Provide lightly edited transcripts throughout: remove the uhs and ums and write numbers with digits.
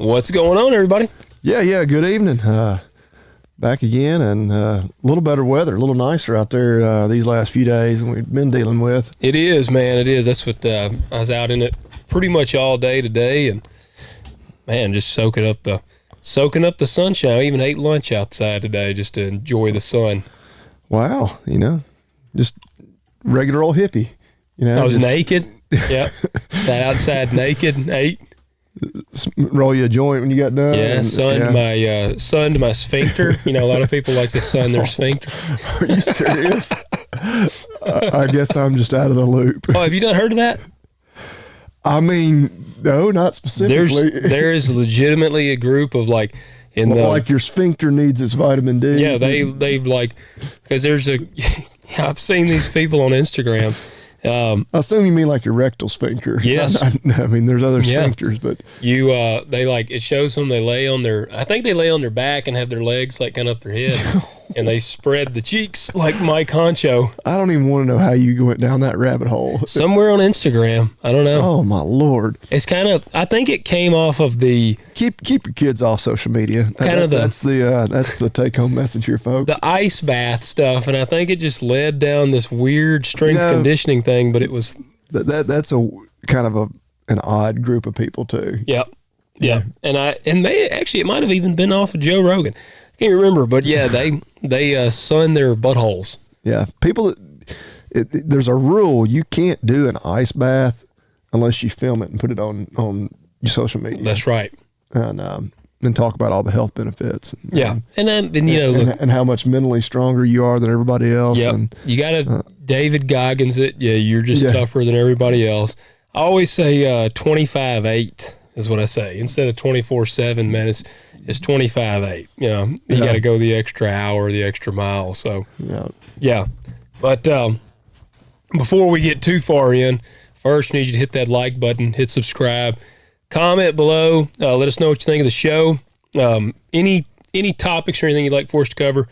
What's going on, everybody? Yeah. Good evening. Back again, and a little better weather, a little nicer out there these last few days than we've been dealing with. It is, man. It is. That's what I was out in it pretty much all day today, and man, just soaking up the sunshine. I even ate lunch outside today just to enjoy the sun. Wow, just regular old hippie. I was naked. Yep, sat outside naked and ate. Roll you a joint when you got done. Yeah, sunned my sphincter. A lot of people like to sun their sphincter. Are you serious? I guess I'm just out of the loop. Oh, have you not heard of that? I mean, no, not specifically. There is legitimately a group of like your sphincter needs its vitamin D. Yeah, they've like, because I've seen these people on Instagram. I assume you mean like your rectal sphincter. Yes. I mean, there's other sphincters, but they like, it shows them they lay on their back and have their legs like kind of up their head and they spread the cheeks like Mike Honcho. I don't even want to know how you went down that rabbit hole. Somewhere on Instagram. I don't know. Oh my Lord. It's kind of, I think it came off of the keep your kids off social media. That's the take home message here, folks. The ice bath stuff, and I think it just led down this weird strength conditioning thing, but it was that's a kind of an odd group of people too. Yep. Yeah. And it might have even been off of Joe Rogan. I can't remember, but yeah, they sun their buttholes. Yeah. People there's a rule, you can't do an ice bath unless you film it and put it on your social media. That's right. And then talk about all the health benefits. Yeah. And then look, and how much mentally stronger you are than everybody else. Yep. And you got to David Goggins it. Yeah, you're just tougher than everybody else. I always say 25-8 is what I say. Instead of 24/7, man, it's 25-8. You got to go the extra hour, the extra mile. So, yeah. But before we get too far in, first, I need you to hit that like button, hit subscribe, comment below. Let us know what you think of the show. Any topics or anything you'd like for us to cover,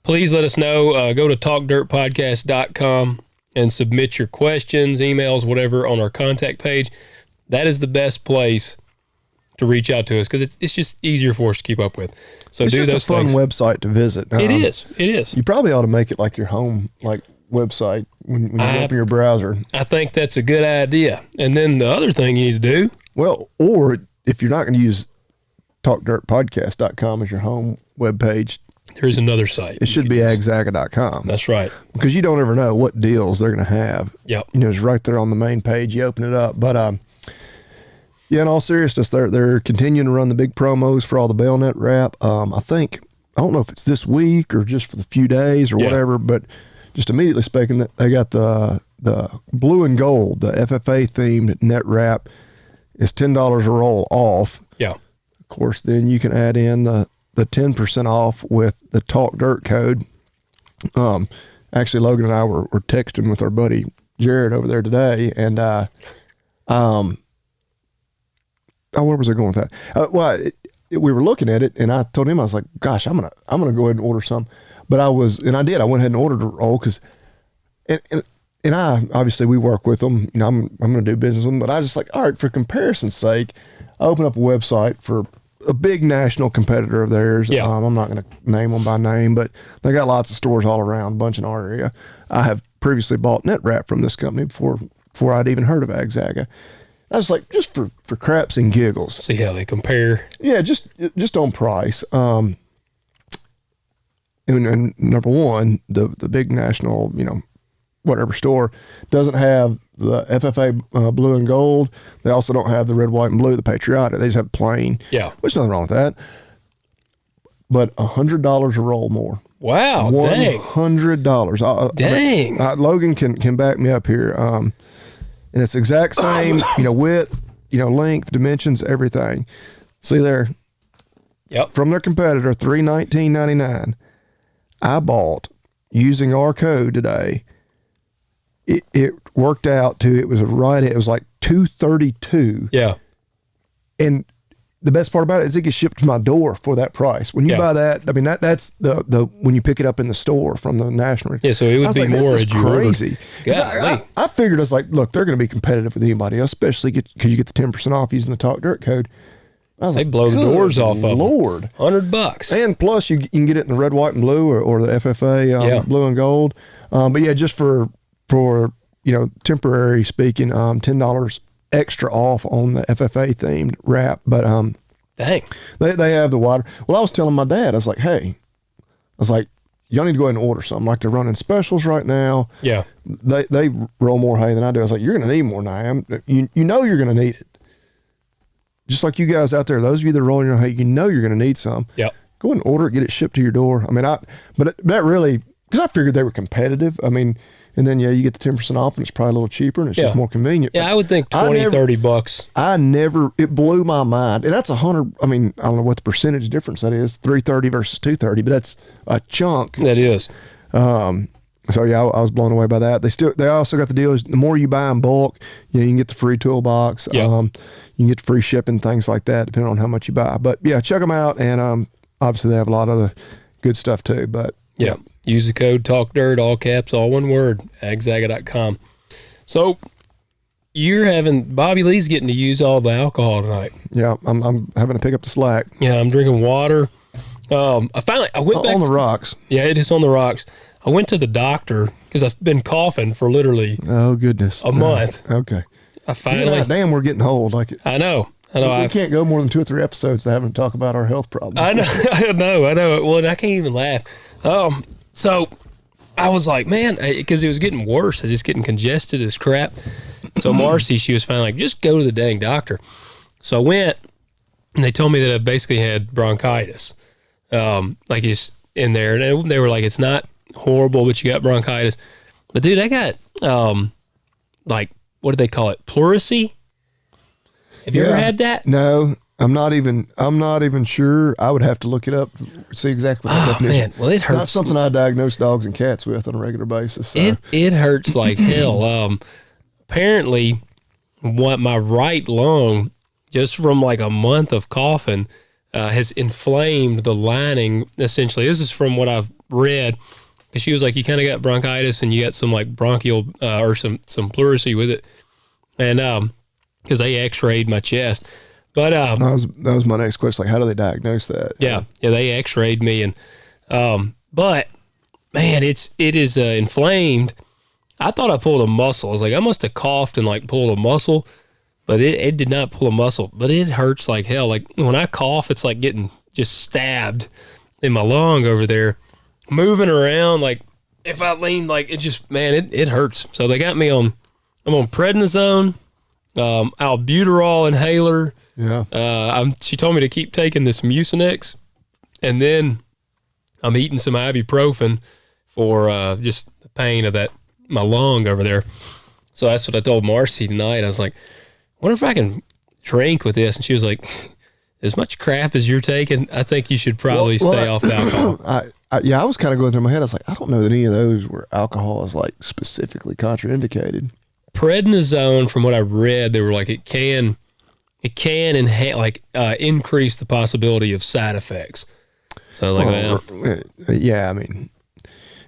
please let us know. Go to talkdirtpodcast.com and submit your questions, emails, whatever on our contact page. That is the best place to reach out to us because it's just easier for us to keep up with. So it's do just those a fun things. website to visit. It is. You probably ought to make it like your home website when you open your browser. I think that's a good idea. And then the other thing you need to do. Well, or if you're not going to use talkdirtpodcast.com as your home webpage, there's another site. It should be agzaga.com. That's right. Because you don't ever know what deals they're going to have. Yep. It's right there on the main page. You open it up. But yeah, in all seriousness, they're continuing to run the big promos for all the bayonet wrap. I don't know if it's this week or just for the few days or whatever, but just immediately speaking, that they got the blue and gold, the FFA themed net wrap is $10 a roll off. Yeah. Of course, then you can add in the 10% off with the Talk Dirt code. Actually, Logan and I were texting with our buddy Jared over there today, and where was I going with that? We were looking at it, and I told him, I was like, "Gosh, I'm gonna go ahead and order some." But I did. I went ahead and ordered a roll because, and I obviously we work with them. I'm gonna do business with them, but I just like, all right, for comparison's sake, I open up a website for a big national competitor of theirs. Yeah. I'm not going to name them by name, but they got lots of stores all around, a bunch in our area. I have previously bought net wrap from this company before I'd even heard of Agzaga. I was like, just for craps and giggles. See how they compare. Yeah, just on price. And number one, the big national, whatever store doesn't have the FFA blue and gold. They also don't have the red, white, and blue, the patriotic. They just have plain. Yeah. Which nothing wrong with that. But $100 a roll more. Wow. $100. Dang. Logan can back me up here. And it's exact same, width, length, dimensions, everything. See there? Yep. From their competitor, $319.99. I bought using our code today. It worked out to, it was like $232. Yeah. And the best part about it is it gets shipped to my door for that price. When you buy that, I mean, that's the when you pick it up in the store from the national. Yeah, so it would be like, more. This is crazy. I figured, I was like, look, they're going to be competitive with anybody else, especially because you get the 10% off using the Talk Dirt code. They blow the doors off of them. Lord. $100. And plus, you can get it in the red, white, and blue or the FFA blue and gold. But yeah, just for temporary speaking, $10 extra off on the FFA themed wrap. But dang, they have the water. Well, I was telling my dad, I was like, y'all need to go ahead and order something. Like they're running specials right now. Yeah. They roll more hay than I do. I was like, you're going to need more now. You know you're going to need it. Just like you guys out there, those of you that are rolling your hay, you know you're going to need some. Yep. Go ahead and order it, get it shipped to your door. I mean, but that really, because I figured they were competitive. I mean, and then, you get the 10% off and it's probably a little cheaper and it's just more convenient. Yeah, I would think $20-$30. It blew my mind. And that's 100. I mean, I don't know what the percentage difference that is, 330 versus 230, but that's a chunk. That is. So yeah, I was blown away by that. They also got the deal is the more you buy in bulk, you can get the free toolbox. Yep. You can get the free shipping, things like that, depending on how much you buy. But yeah, check them out. And obviously they have a lot of other good stuff too. But yeah, use the code TalkDirt, all caps, all one word, agzaga.com. So Bobby Lee's getting to use all the alcohol tonight. Yeah, I'm having to pick up the slack. Yeah, I'm drinking water. I went back on the rocks. Yeah, it is on the rocks. I went to the doctor because I've been coughing for literally a month. Okay. I finally. Damn, we're getting old. I know. We can't go more than 2 or 3 episodes to having to talk about our health problems. I know. I know. Well, I can't even laugh. So I was like, man, because it was getting worse. I was just getting congested as crap. So Marcy, she was finally like, just go to the dang doctor. So I went, and they told me that I basically had bronchitis. Like it's in there, and they were like, it's not horrible, but you got bronchitis. But dude, I got what do they call it? Pleurisy. Have you ever had that? No, I'm not even sure. I would have to look it up, see exactly what that definition. Man, well, it hurts. Not something I diagnose dogs and cats with on a regular basis. So. It hurts like hell. Apparently, my right lung, just from like a month of coughing, has inflamed the lining. Essentially, this is from what I've read. Because she was like, you kind of got bronchitis and you got some like bronchial or some pleurisy with it, and because they X-rayed my chest. But that was my next question. Like, how do they diagnose that? Yeah, they X-rayed me, and but man, it is inflamed. I thought I pulled a muscle. I was like, I must have coughed and like pulled a muscle, but it did not pull a muscle. But it hurts like hell. Like when I cough, it's like getting just stabbed in my lung over there, moving around. Like if I lean, like it just it hurts. So they got me on. I'm on prednisone, albuterol inhaler. Yeah. She told me to keep taking this Mucinex, and then I'm eating some ibuprofen for just the pain of my lung over there. So that's what I told Marcy tonight. I was like, I wonder if I can drink with this. And she was like, as much crap as you're taking, I think you should probably stay off the alcohol. I was kind of going through my head. I was like, I don't know that any of those where alcohol is like specifically contraindicated. Prednisone, from what I read, they were like, it can increase the possibility of side effects. So I was like, yeah, I mean,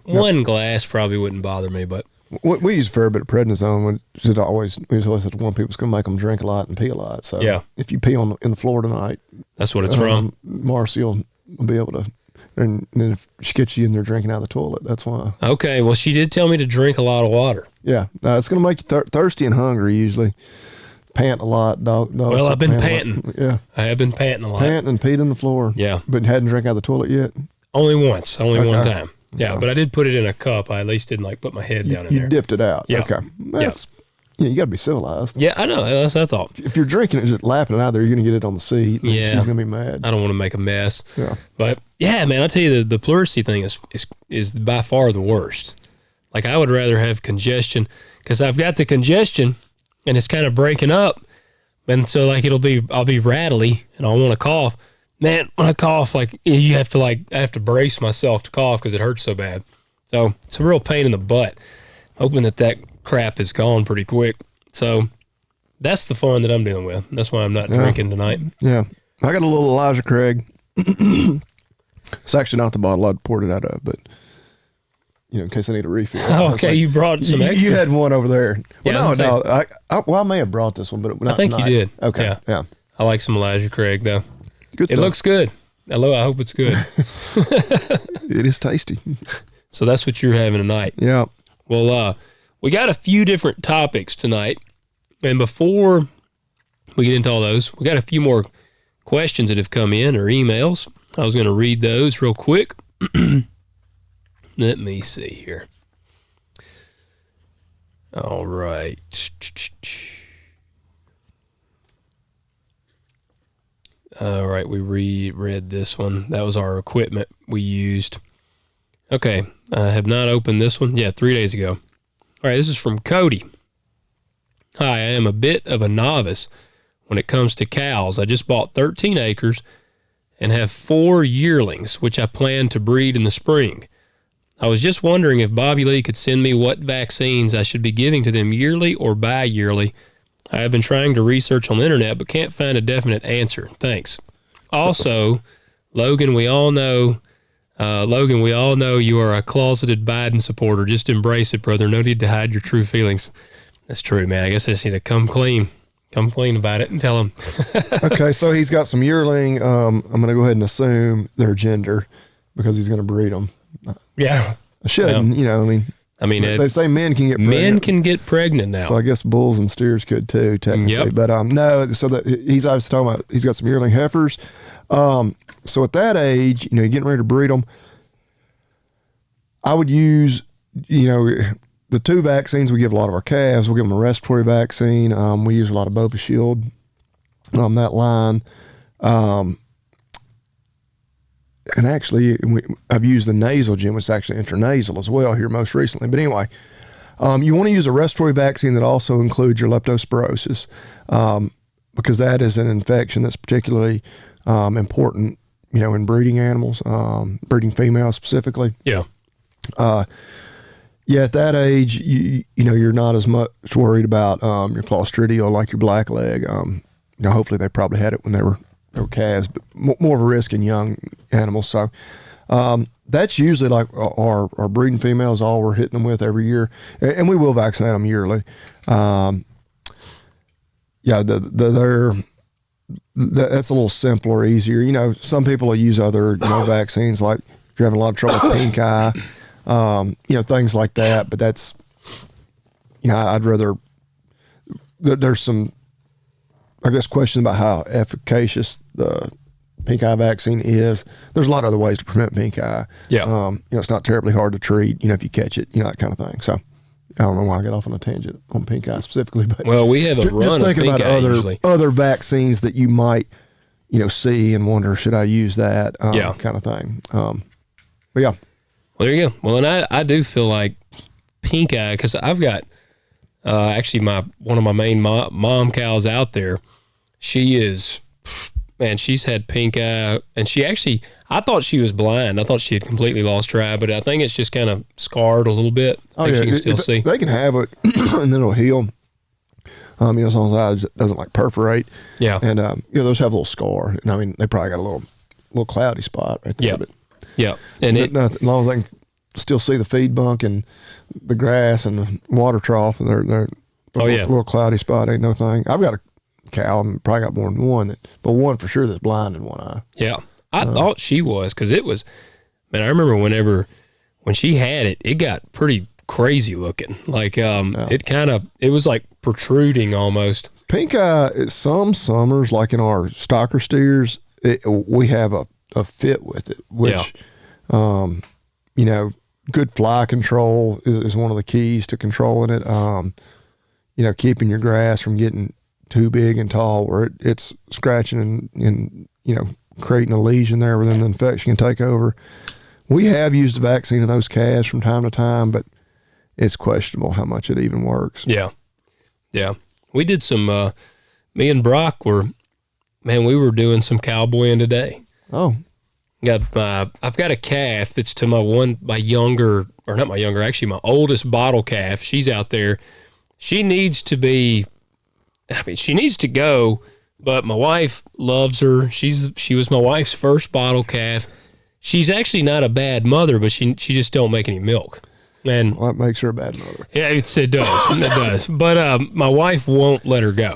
one glass probably wouldn't bother me, but we use a fair bit of prednisone. We always have to warn people it's going to make them drink a lot and pee a lot. So yeah, if you pee in the floor tonight, that's what it's from. Marcy will be able to. And then if she gets you in there drinking out of the toilet, that's why. Okay, well, she did tell me to drink a lot of water. Yeah, it's going to make you thirsty and hungry usually. Pant a lot, dog. Well, I've been panting. Yeah. I have been panting a lot. Panting and peed on the floor. Yeah. But hadn't drank out of the toilet yet? Only once. One time. Yeah, but I did put it in a cup. I at least didn't put my head down in there. You dipped it out. Yeah. Okay. You got to be civilized. Yeah, I know. That's what I thought. If you're drinking it, just lapping it out there, you're going to get it on the seat. Yeah. She's going to be mad. I don't want to make a mess. Yeah. But yeah, man, I'll tell you the pleurisy thing is by far the worst. Like I would rather have congestion because I've got the congestion and it's kind of breaking up. And so like I'll be rattly and I'll want to cough. Man, when I cough, I have to brace myself to cough because it hurts so bad. So it's a real pain in the butt. Hoping that crap is gone pretty quick. So that's the fun that I'm dealing with. That's why I'm not drinking tonight. Yeah. I got a little Elijah Craig. It's actually not the bottle I'd poured it out of, but in case I need a refill. Oh, okay, you brought some extra. You had one over there. Well, yeah, no. I may have brought this one, but I think you did. Okay, yeah. I like some Elijah Craig though. Good stuff. It looks good. I hope it's good. It is tasty. So that's what you're having tonight. Yeah. Well, we got a few different topics tonight. And before we get into all those, we got a few more questions that have come in or emails. I was going to read those real quick. Let me see here. All right. All right, we read this one. That was our equipment we used. Okay, I have not opened this one. Yeah, 3 days ago. All right, this is from Cody. Hi, I am a bit of a novice when it comes to cows. I just bought 13 acres and have 4 yearlings, which I plan to breed in the spring. I was just wondering if Bobby Lee could send me what vaccines I should be giving to them yearly or bi-yearly. I have been trying to research on the internet, but can't find a definite answer. Thanks. Also, Logan, we all know you are a closeted Biden supporter. Just embrace it, brother. No need to hide your true feelings. That's true, man. I guess I just need to come clean about it and tell him. Okay, so he's got some yearling. I'm going to go ahead and assume their gender because he's going to breed them. Yeah. I shouldn't, I mean, they say men can get pregnant. Men can get pregnant now. So I guess bulls and steers could too, technically. Yep. But no, so that he's obviously talking about he's got some yearling heifers. So at that age, you're getting ready to breed them. I would use, the 2 vaccines we give a lot of our calves. We'll give them a respiratory vaccine. We use a lot of Bova Shield on that line. And actually, I've used the nasal gem, which is actually intranasal as well here most recently. But anyway, you want to use a respiratory vaccine that also includes your leptospirosis because that is an infection that's particularly important, in breeding animals, breeding females specifically. Yeah. At that age, you're not as much worried about your Clostridial like your blackleg. Hopefully they probably had it when they were calves, but more of a risk in young animals. So that's usually like our breeding females, all we're hitting them with every year. And we will vaccinate them yearly. That's a little simpler, easier. Some people will use other vaccines, like if you're having a lot of trouble with pink eye, things like that. But that's, I'd rather, there's some, I guess, questions about how efficacious the pink eye vaccine is. There's a lot of other ways to prevent pink eye. Yeah. It's not terribly hard to treat, if you catch it, that kind of thing. So I don't know why I got off on a tangent on pink eye specifically, but we have a run just of think pink about eye usually. other vaccines that you might, see and wonder, should I use that kind of thing. But yeah. Well, there you go. Well, and I do feel like pink eye, because I've got actually one of my main mom cows out there. She is, man, she's had pink eye, and I thought she was blind. I thought she had completely lost her eye, but I think it's just kind of scarred a little bit. I think she can still see. They can have it, and then it'll heal. As long as it doesn't perforate. Yeah. And, those have a little scar. And they probably got a little cloudy spot right there. Yeah. But yeah. And as long as they can still see the feed bunk and the grass and the water trough, and they're little cloudy spot ain't no thing. I've got a cow, and probably got more than one, but one for sure that's blind in one eye. Yeah. I thought she was, because it was, man, I remember when she had it, it got pretty crazy looking. It was like protruding almost. Pink eye, some summers, like in our stocker steers, we have a fit with it, which, good fly control is one of the keys to controlling it. Keeping your grass from getting too big and tall where it's scratching and creating a lesion there where then the infection can take over. We have used the vaccine in those calves from time to time, but it's questionable how much it even works. Yeah. Yeah. We did some, me and Brock we were doing some cowboying today. Oh. I've got a calf that's to my oldest bottle calf. She's out there. She needs to go, but my wife loves her. She was my wife's first bottle calf. She's actually not a bad mother, but she just don't make any milk. And that makes her a bad mother. Yeah, it does. It does. But my wife won't let her go.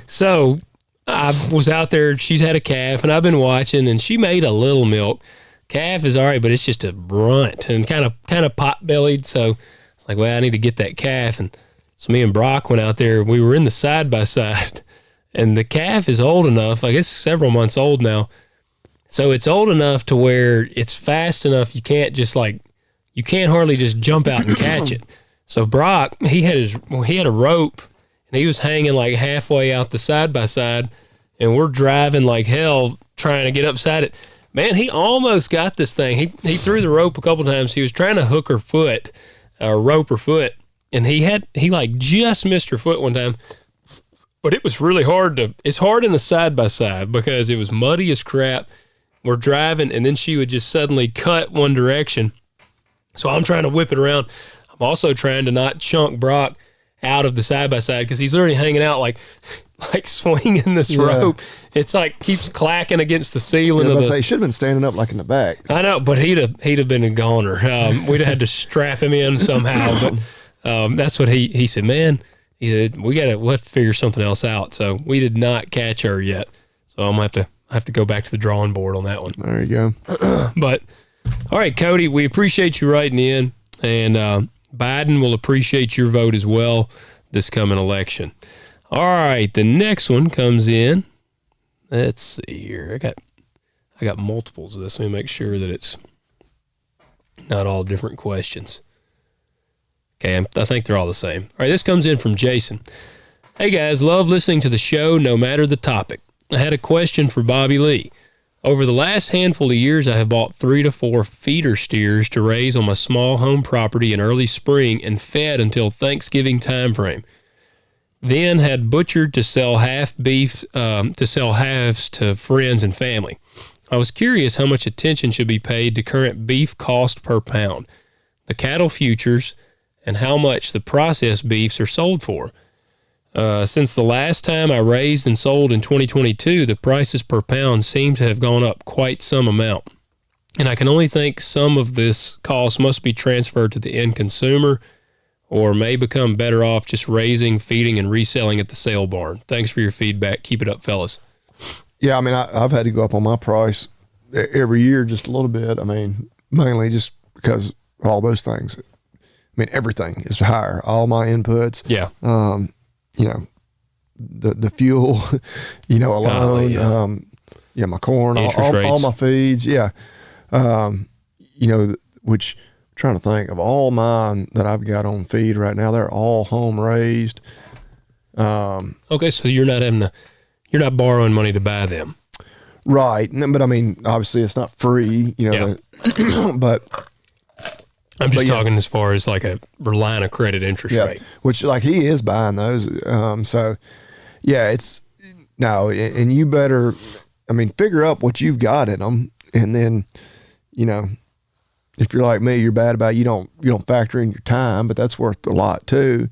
So I was out there. She's had a calf, and I've been watching, and she made a little milk. Calf is all right, but it's just a runt and kind of pot-bellied. So it's like, well, I need to get that calf. And so me and Brock went out there. We were in the side-by-side, and the calf is old enough. I guess several months old now. So it's old enough to where it's fast enough. You can't hardly just jump out and catch it. So Brock, he had a rope, and he was hanging like halfway out the side-by-side, and we're driving like hell trying to get upside it. Man, he almost got this thing. He threw the rope a couple times. He was trying to hook her foot, or rope her foot, and he like just missed her foot one time. But it was really hard it's hard in the side-by-side because it was muddy as crap. We're driving, and then she would just suddenly cut one direction. So I'm trying to whip it around. I'm also trying to not chunk Brock out of the side-by-side because he's already hanging out like swinging this rope. It's like keeps clacking against the ceiling. He should have been standing up like in the back. I know, but he'd have been a goner. We'd have had to strap him in somehow. But that's what he said. Man, he said we'll have to figure something else out. So we did not catch her yet. So I'm gonna have to go back to the drawing board on that one. There you go. But all right, Cody, we appreciate you writing in, and Biden will appreciate your vote as well this coming election. All right, the next one comes in. Let's see here. I got multiples of this. Let me make sure that it's not all different questions. Okay, I think they're all the same. All right, this comes in from Jason. Hey guys, love listening to the show no matter the topic. I had a question for Bobby Lee. Over the last handful of years, I have bought 3 to 4 feeder steers to raise on my small home property in early spring and fed until Thanksgiving time frame. Then had butchered to sell halves to friends and family. I was curious how much attention should be paid to current beef cost per pound, the cattle futures, and how much the processed beefs are sold for. Since the last time I raised and sold in 2022, the prices per pound seem to have gone up quite some amount. And I can only think some of this cost must be transferred to the end consumer or may become better off just raising, feeding, and reselling at the sale barn. Thanks for your feedback. Keep it up, fellas. Yeah, I mean, I've had to go up on my price every year just a little bit. I mean, mainly just because of all those things. I mean, everything is higher. All my inputs. Yeah. The fuel, alone. My corn, all my feeds. Yeah. Which I'm trying to think of all mine that I've got on feed right now. They're all home raised. Okay. So you're not borrowing money to buy them. Right. But I mean, obviously it's not free, but I'm just talking as far as like a line of credit interest rate. Which like he is buying those. So yeah, and you better, figure up what you've got in them. And then, if you're like me, you're bad about, you don't factor in your time, but that's worth a lot too.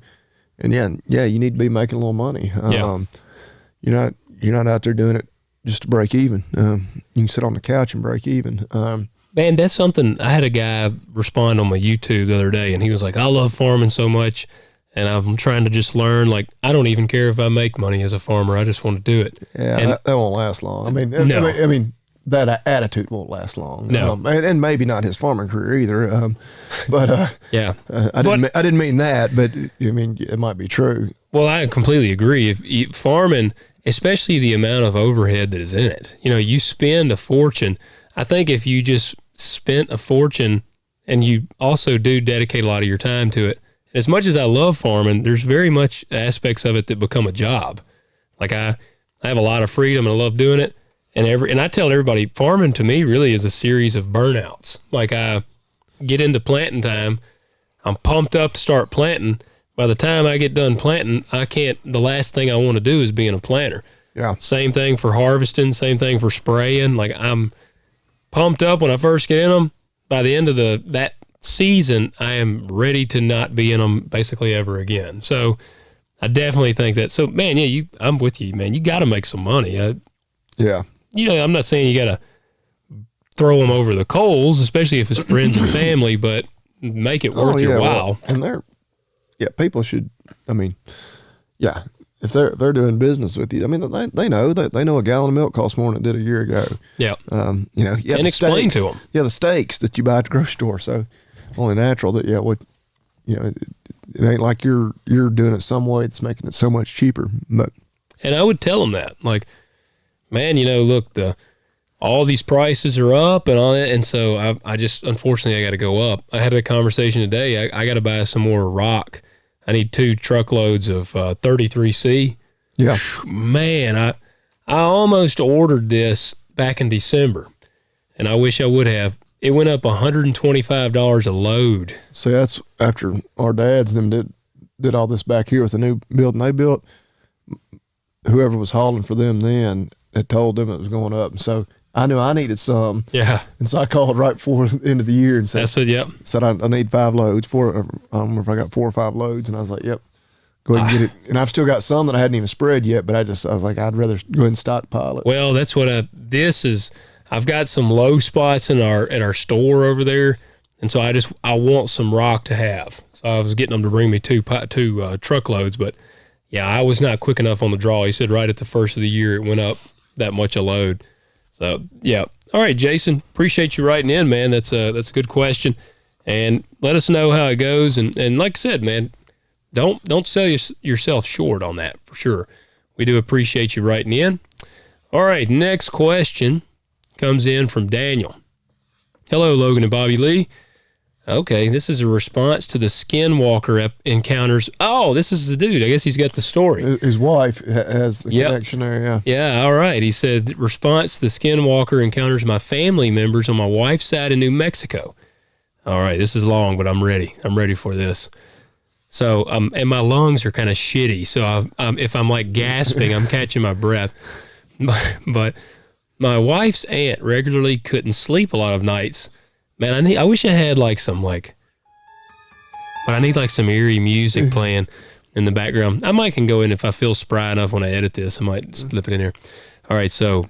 And you need to be making a little money. You're not out there doing it just to break even. You can sit on the couch and break even. Man, that's something. I had a guy respond on my YouTube the other day, and he was like, I love farming so much, and I'm trying to just learn. Like, I don't even care if I make money as a farmer. I just want to do it. Yeah, and that won't last long. That attitude won't last long. No. And maybe not his farming career either. I didn't mean that, but it might be true. Well, I completely agree. If farming, especially the amount of overhead that is in it, you spend a fortune. I think if you just spent a fortune and you also do dedicate a lot of your time to it, as much as I love farming, there's very much aspects of it that become a job. Like I have a lot of freedom and I love doing it. And I tell everybody, farming to me really is a series of burnouts. Like I get into planting time, I'm pumped up to start planting. By the time I get done planting, the last thing I want to do is being a planter. Yeah. Same thing for harvesting, same thing for spraying. Like I'm pumped up when I first get in them. By the end of that season, I am ready to not be in them basically ever again. So I definitely think that. So man, I'm with you, man. You got to make some money. I'm not saying you got to throw them over the coals, especially if it's friends and family, but make it worth your while. And people should, if they're doing business with you, I mean, they know that they know a gallon of milk costs more than it did a year ago. Yeah. You know, and explain to them. Yeah, the steaks that you buy at the grocery store. So only natural that you know, it ain't like you're doing it some way that's making it so much cheaper. But and I would tell them that, like, man, you know, look, all these prices are up and all that, and so I just, unfortunately, I got to go up. I had a conversation today. I got to buy some more rock. I need 2 truckloads of 33C. yeah, Man, I almost ordered this back in December, and I wish I would have. It went up $125 a load. so that's after our dads them did all this back here with the new building they built. Whoever was hauling for them then had told them it was going up, and so I knew I needed some. Yeah. And so I called right before the end of the year and said, That's it, yep. Said I need 5 loads. I don't remember if I got 4 or 5 loads, and I was like, yep, go ahead and get it. And I've still got some that I hadn't even spread yet, but I was like, I'd rather go ahead and stockpile it. Well, that's what I've got some low spots in our store over there, and so I want some rock to have. So I was getting them to bring me 2 truckloads, but yeah, I was not quick enough on the draw. He said right at the first of the year it went up that much a load. So yeah. All right, Jason, appreciate you writing in, man. That's a good question, and let us know how it goes. And like I said, man, don't sell yourself short on that for sure. We do appreciate you writing in. All right, next question comes in from Daniel. Hello, Logan and Bobby Lee. Okay, this is a response to the Skinwalker encounters. Oh, this is the dude. I guess he's got the story. His wife has the connection there, yeah. Yeah, all right. He said, response to the Skinwalker encounters my family members on my wife's side in New Mexico. All right, this is long, but I'm ready. I'm ready for this. So, and my lungs are kind of shitty, so if I'm like gasping, I'm catching my breath. But my wife's aunt regularly couldn't sleep a lot of nights. Man, I wish I had but I need like some eerie music playing in the background. I might can go in if I feel spry enough when I edit this. I might slip it in there. All right, so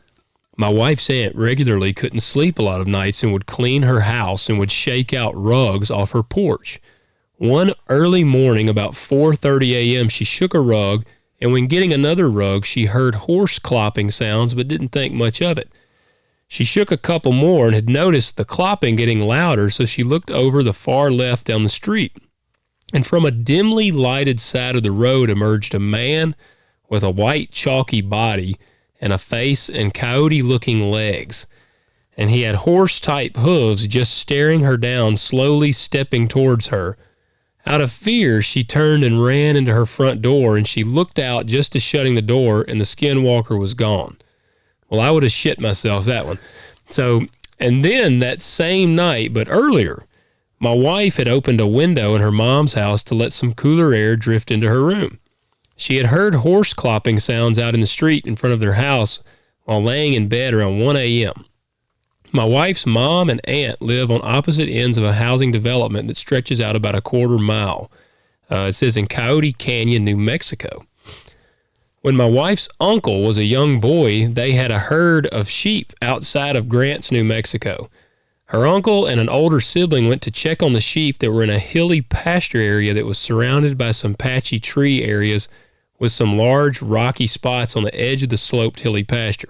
my wife's aunt regularly couldn't sleep a lot of nights and would clean her house and would shake out rugs off her porch. One early morning, about 4:30 a.m., she shook a rug, and when getting another rug, she heard horse clopping sounds but didn't think much of it. She shook a couple more and had noticed the clopping getting louder, so she looked over the far left down the street. And from a dimly lighted side of the road emerged a man with a white chalky body and a face and coyote-looking legs. And he had horse-type hooves just staring her down, slowly stepping towards her. Out of fear, she turned and ran into her front door, and she looked out just as shutting the door, and the Skinwalker was gone. Well, I would have shit myself that one. So, and then that same night, but earlier, my wife had opened a window in her mom's house to let some cooler air drift into her room. She had heard horse clopping sounds out in the street in front of their house while laying in bed around 1 a.m. My wife's mom and aunt live on opposite ends of a housing development that stretches out about a quarter mile. It says in Coyote Canyon, New Mexico. When my wife's uncle was a young boy, they had a herd of sheep outside of Grants, New Mexico. Her uncle and an older sibling went to check on the sheep that were in a hilly pasture area that was surrounded by some patchy tree areas with some large rocky spots on the edge of the sloped hilly pasture.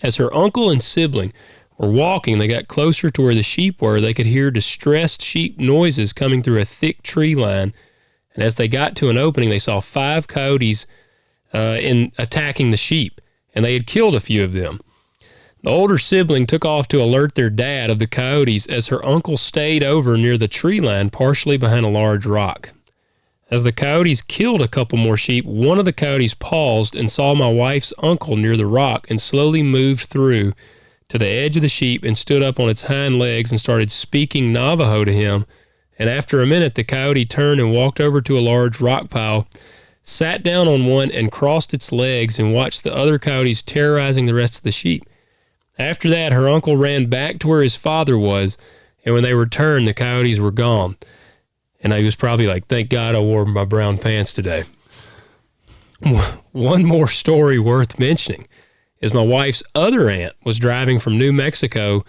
As her uncle and sibling were walking, they got closer to where the sheep were. They could hear distressed sheep noises coming through a thick tree line. And as they got to an opening, they saw 5 coyotes attacking the sheep, and they had killed a few of them. The older sibling took off to alert their dad of the coyotes as her uncle stayed over near the tree line, partially behind a large rock. As the coyotes killed a couple more sheep, one of the coyotes paused and saw my wife's uncle near the rock and slowly moved through to the edge of the sheep and stood up on its hind legs and started speaking Navajo to him. And after a minute, the coyote turned and walked over to a large rock pile, sat down on one and crossed its legs and watched the other coyotes terrorizing the rest of the sheep. After that, her uncle ran back to where his father was, and when they returned, the coyotes were gone. And he was probably like, thank God I wore my brown pants today. One more story worth mentioning is my wife's other aunt was driving from New Mexico.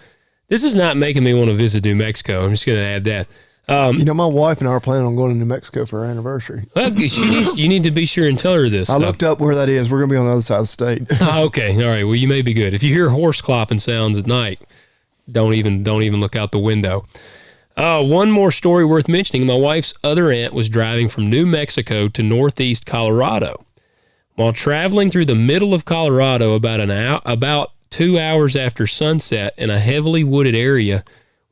This is not making me want to visit New Mexico. I'm just going to add that. My wife and I are planning on going to New Mexico for our anniversary. Well, you need to be sure and tell her this. I looked up where that is. We're going to be on the other side of the state. Oh, okay. All right. Well, you may be good. If you hear horse clopping sounds at night, don't even look out the window. One more story worth mentioning. My wife's other aunt was driving from New Mexico to northeast Colorado. While traveling through the middle of Colorado about 2 hours after sunset in a heavily wooded area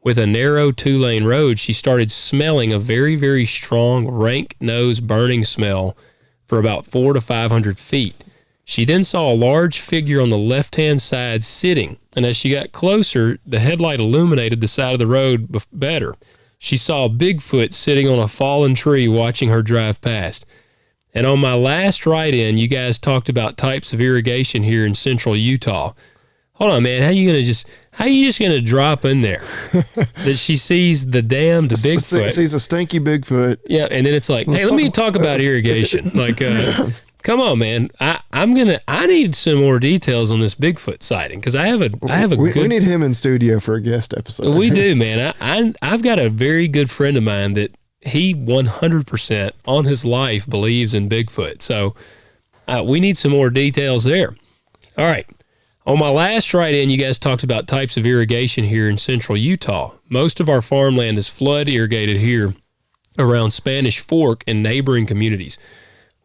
with a narrow 2-lane road, she started smelling a very, very strong, rank nose burning smell for about 400 to 500 feet. She then saw a large figure on the left-hand side sitting, and as she got closer, the headlight illuminated the side of the road better. She saw Bigfoot sitting on a fallen tree watching her drive past. And on my last write-in, you guys talked about types of irrigation here in central Utah. Hold on, man. How you just gonna drop in there that she sees the damned Bigfoot? Sees a stinky Bigfoot. Yeah, and then it's like, hey, let me talk about irrigation. Like, come on, man. I need some more details on this Bigfoot sighting because we need him in studio for a guest episode. We do, man. I've got a very good friend of mine that he 100% on his life believes in Bigfoot. So we need some more details there. All right. On my last write-in, you guys talked about types of irrigation here in central Utah. Most of our farmland is flood irrigated here around Spanish Fork and neighboring communities.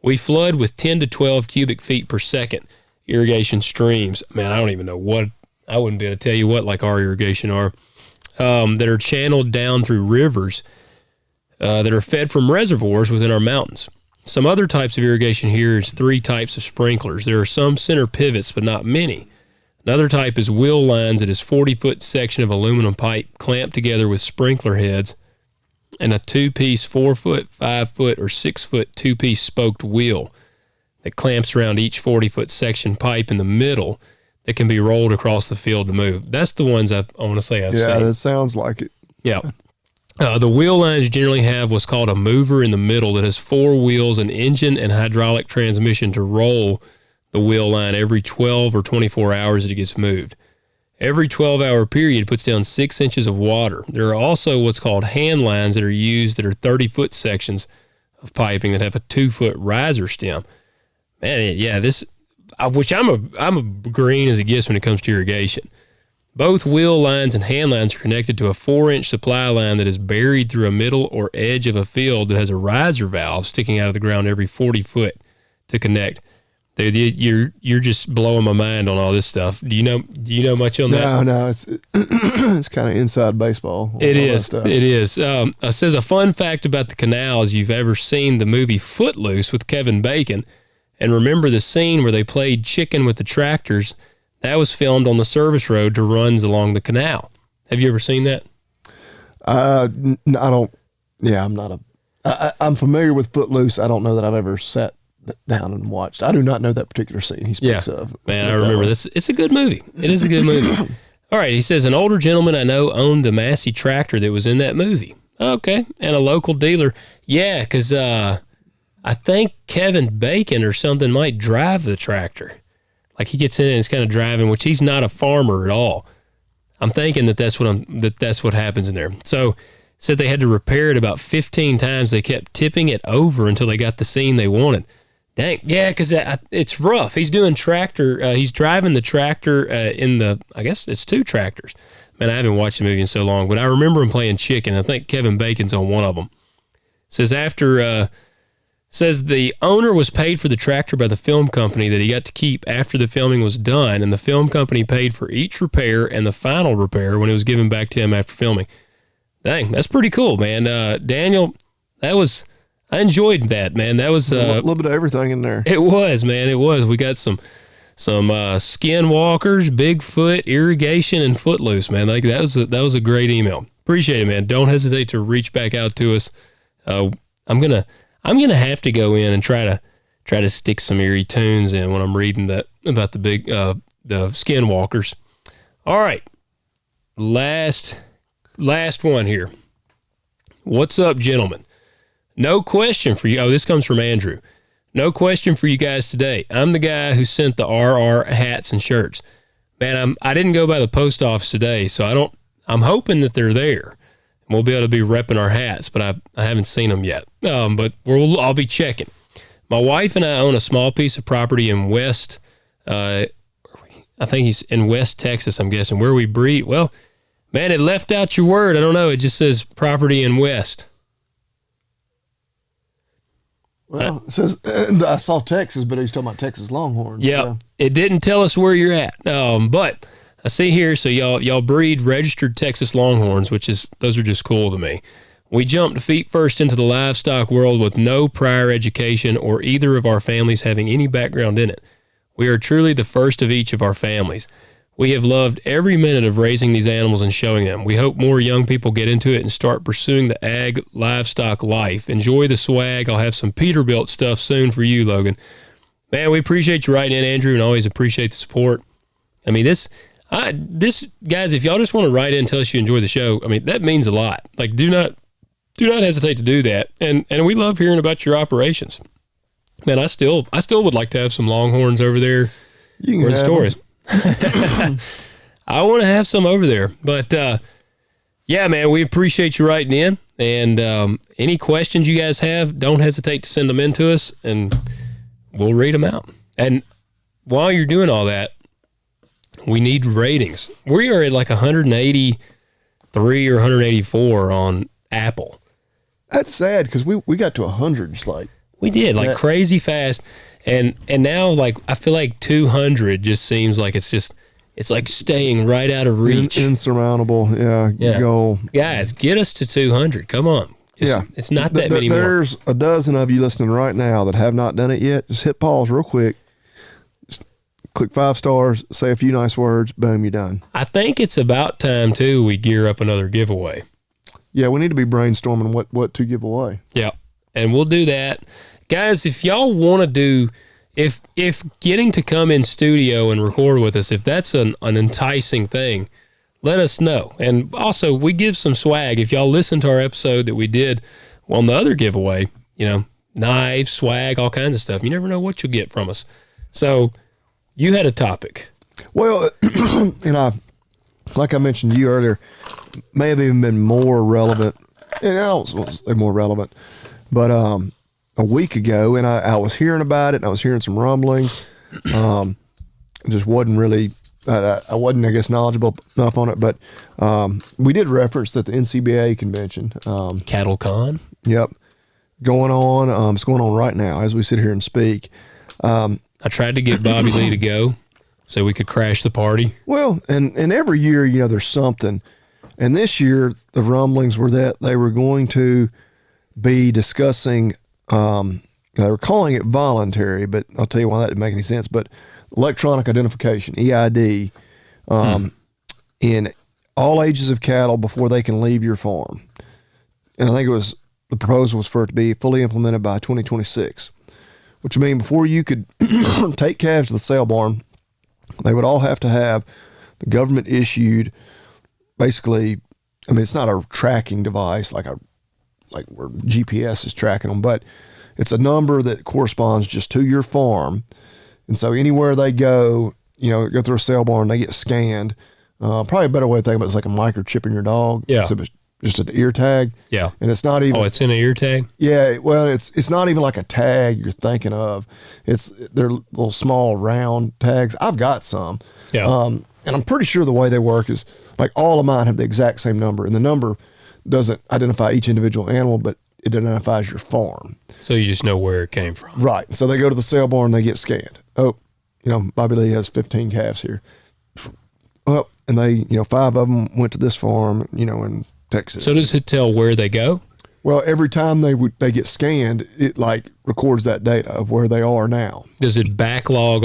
We flood with 10 to 12 cubic feet per second irrigation streams. Man, I don't even know what, I wouldn't be able to tell you what like our irrigation are, that are channeled down through rivers that are fed from reservoirs within our mountains. Some other types of irrigation here is 3 types of sprinklers. There are some center pivots, but not many. Another type is wheel lines that is 40-foot section of aluminum pipe clamped together with sprinkler heads and a 2-piece 4-foot, 5-foot, or 6-foot 2-piece spoked wheel that clamps around each 40-foot section pipe in the middle that can be rolled across the field to move. That's the ones I want to say I've seen. Yeah, that sounds like it. Yeah. The wheel lines generally have what's called a mover in the middle that has 4 wheels, an engine, and hydraulic transmission to roll the wheel line every 12 or 24 hours that it gets moved. Every 12-hour period puts down 6 inches of water. There are also what's called hand lines that are used that are 30-foot sections of piping that have a 2-foot riser stem. Man, yeah, which I'm a green as it gets when it comes to irrigation. Both wheel lines and hand lines are connected to a 4-inch supply line that is buried through a middle or edge of a field that has a riser valve sticking out of the ground every 40 foot to connect. You're just blowing my mind on all this stuff. Do you know much on that? No, it's it's kind of inside baseball. It is. It says a fun fact about the canals. You've ever seen the movie Footloose with Kevin Bacon, and remember the scene where they played chicken with the tractors? That was filmed on the service road to runs along the canal. Have you ever seen that? I don't. Yeah, I'm familiar with Footloose. I don't know that I've ever sat down and watched. I do not know that particular scene he speaks of. Man, I remember this. It's a good movie. It is a good movie. All right, he says, an older gentleman I know owned the Massey tractor that was in that movie. Okay, and a local dealer. Yeah, because I think Kevin Bacon or something might drive the tractor. Like he gets in and is kind of driving, which he's not a farmer at all. I'm thinking that's what happens in there. So said they had to repair it about 15 times. They kept tipping it over until they got the scene they wanted. Dang, yeah, because it's rough. He's doing tractor. He's driving the tractor I guess it's 2 tractors. Man, I haven't watched the movie in so long, but I remember him playing chicken. I think Kevin Bacon's on one of them. Says the owner was paid for the tractor by the film company that he got to keep after the filming was done, and the film company paid for each repair and the final repair when it was given back to him after filming. Dang, that's pretty cool, man. Daniel, I enjoyed that, man. That was a little bit of everything in there. It was, man. It was. We got some Skinwalkers, Bigfoot, irrigation, and Footloose, man. Like that was a great email. Appreciate it, man. Don't hesitate to reach back out to us. I'm gonna have to go in and try to stick some eerie tunes in when I'm reading that about the Skinwalkers. All right, last one here. What's up, gentlemen? No question for you. Oh, this comes from Andrew. No question for you guys today. I'm the guy who sent the RR hats and shirts. Man, I didn't go by the post office today, so I'm hoping that they're there. We'll be able to be repping our hats, but I haven't seen them yet. But I'll be checking. My wife and I own a small piece of property in I think he's in West Texas, I'm guessing, where we breed. Well, man, it left out your word. I don't know. It just says property in West. Well, it says, I saw Texas, but he's talking about Texas Longhorns. Yeah, So. It didn't tell us where you're at. But I see here, so y'all breed registered Texas Longhorns, those are just cool to me. We jumped feet first into the livestock world with no prior education or either of our families having any background in it. We are truly the first of each of our families. We have loved every minute of raising these animals and showing them. We hope more young people get into it and start pursuing the ag livestock life. Enjoy the swag. I'll have some Peterbilt stuff soon for you, Logan. Man, we appreciate you writing in, Andrew, and always appreciate the support. I mean, this guys, if y'all just want to write in and tell us you enjoy the show, I mean, that means a lot. Like, do not hesitate to do that. And we love hearing about your operations. Man, I still would like to have some Longhorns over there. You can have stories. I want to have some over there. But yeah, man, we appreciate you writing in. And any questions you guys have, don't hesitate to send them in to us, and we'll read them out. And while you're doing all that, we need ratings. We are at like 183 or 184 on Apple. That's sad because we got to 100 just like. We did, like crazy fast. And now, like, I feel like 200 just seems like it's like staying right out of reach. Insurmountable, yeah. Goal. Guys, get us to 200. Come on. It's not that many more. There's a dozen of you listening right now that have not done it yet. Just hit pause real quick. Just click 5 stars, say a few nice words, boom, you're done. I think it's about time, too, we gear up another giveaway. Yeah, we need to be brainstorming what to give away. Yeah, and we'll do that. Guys, if y'all want to do, if getting to come in studio and record with us, if that's an enticing thing, let us know. And also, we give some swag. If y'all listen to our episode that we did on the other giveaway, knives, swag, all kinds of stuff. You never know what you'll get from us. So, you had a topic. Well, and like I mentioned to you earlier, may have even been more relevant, and I don't want to say more relevant, but a week ago, and I was hearing about it, and I was hearing some rumblings. Just wasn't really, I wasn't, I guess, knowledgeable enough on it, but we did reference that the NCBA convention. Cattle Con? Yep. Going on. It's going on right now as we sit here and speak. I tried to get Bobby Lee to go so we could crash the party. Well, and every year, there's something. And this year, the rumblings were that they were going to be discussing, they were calling it voluntary, but I'll tell you why that didn't make any sense, but electronic identification, EID, in all ages of cattle before they can leave your farm. And I think the proposal was for it to be fully implemented by 2026, which would mean before you could take calves to the sale barn, they would all have to have the government issued, basically, I mean, it's not a tracking device like where GPS is tracking them, but it's a number that corresponds just to your farm. And so anywhere they go, go through a sale barn, they get scanned. Probably a better way to think about it is like a microchip in your dog. Yeah. So it's just an ear tag. Yeah. And it's not even. Oh, it's in an ear tag? Yeah. Well, it's not even like a tag you're thinking of. They're little small round tags. I've got some. Yeah. And I'm pretty sure the way they work is like all of mine have the exact same number, and the number doesn't identify each individual animal, but it identifies your farm. So you just know where it came from. Right. So they go to the sale barn, they get scanned. Oh, Bobby Lee has 15 calves here. Well, and they, 5 of them went to this farm, in Texas. So does it tell where they go? Well, every time they get scanned, it like records that data of where they are now. Does it backlog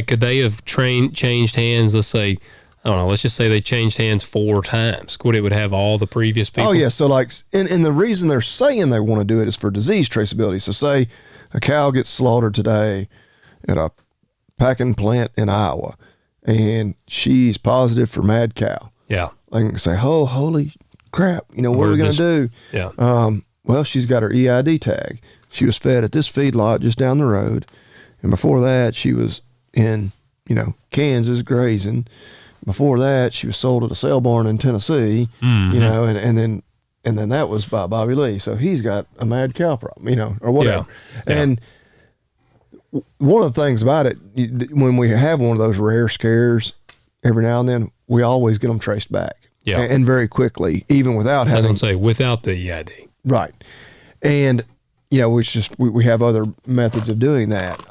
could they have changed hands? Let's say, I don't know, let's just say they changed hands 4 times. Would it have all the previous people? Oh yeah. So and the reason they're saying they want to do it is for disease traceability. So say a cow gets slaughtered today at a packing plant in Iowa and she's positive for mad cow. Yeah. They can say, oh, holy crap. What are we going to do? Yeah. Well, she's got her EID tag. She was fed at this feedlot just down the road. And before that, she was in, Kansas grazing. Before that, she was sold at a sale barn in Tennessee, and then and then that was by Bobby Lee. So he's got a mad cow problem, or whatever. Yeah. And one of the things about it, when we have one of those rare scares, every now and then, we always get them traced back. Yeah. And very quickly, even without having. I was going to say, without the EID. Right. And, we have other methods of doing that.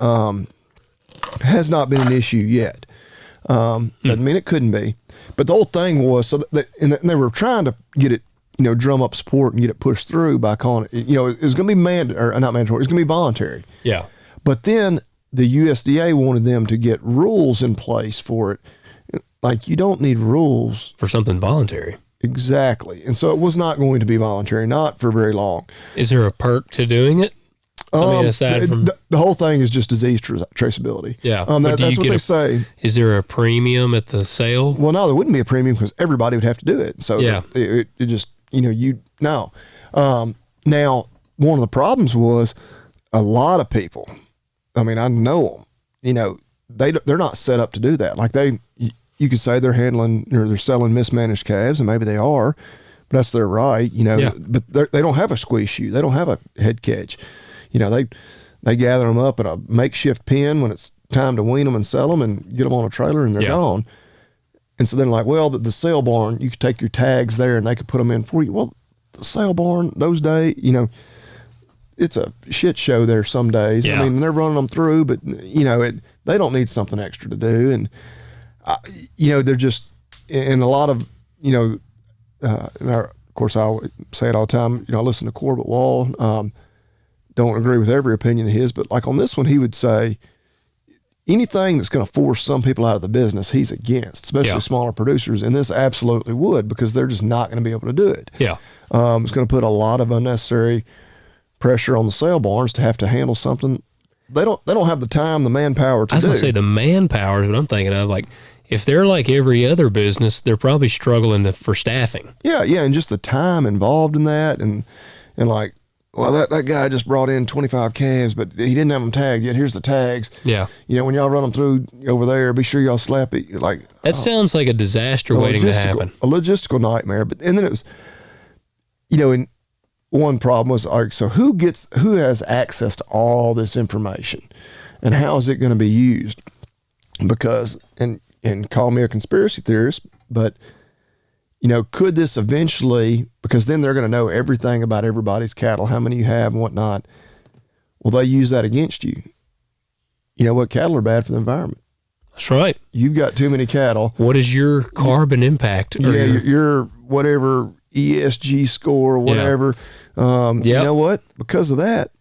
Has not been an issue yet. Doesn't mean it couldn't be. But the whole thing was, and they were trying to get it, drum up support and get it pushed through by calling it, it was going to be not mandatory, it's going to be voluntary. Yeah. But then the USDA wanted them to get rules in place for it. Like, you don't need rules for something voluntary. Exactly. And so it was not going to be voluntary, not for very long. Is there a perk to doing it? Aside from the whole thing is just disease traceability. Yeah. That's what they say. Is there a premium at the sale? Well, no, there wouldn't be a premium because everybody would have to do it. So yeah. it just, now one of the problems was a lot of people, I know them, they're not set up to do that. Like you could say they're handling, they're selling mismanaged calves, and maybe they are, but that's their right, Yeah. But they don't have a squeeze chute. They don't have a head catch. They gather them up in a makeshift pen when it's time to wean them and sell them and get them on a trailer, and they're gone. And so they're like, well, the sale barn, you could take your tags there and they could put them in for you. Well, the sale barn those days, it's a shit show there some days. Yeah. They're running them through, but they don't need something extra to do. And, they're just, in a lot of, of course, I say it all the time, I listen to Corbett Wall, don't agree with every opinion of his, but like on this one, he would say anything that's going to force some people out of the business, he's against, especially smaller producers. And this absolutely would, because they're just not going to be able to do it. Yeah. It's going to put a lot of unnecessary pressure on the sale barns to have to handle something. They don't have the time, the manpower to do. I was going to say the manpower is what I'm thinking of. Like, if they're like every other business, they're probably struggling for staffing. Yeah. And just the time involved in that. And like, well, that guy just brought in 25 calves, but he didn't have them tagged yet. Here's the tags. Yeah. When y'all run them through over there, be sure y'all slap it. Like, that sounds like a disaster waiting to happen. A logistical nightmare. But and then it was, and one problem was, all right, so who has access to all this information, and how is it going to be used? Because and call me a conspiracy theorist, but could this eventually, because then they're going to know everything about everybody's cattle, how many you have and whatnot. Will they use that against you? Cattle are bad for the environment. That's right. You've got too many cattle. What is your carbon impact? Your whatever ESG score or whatever. You know what? Because of that,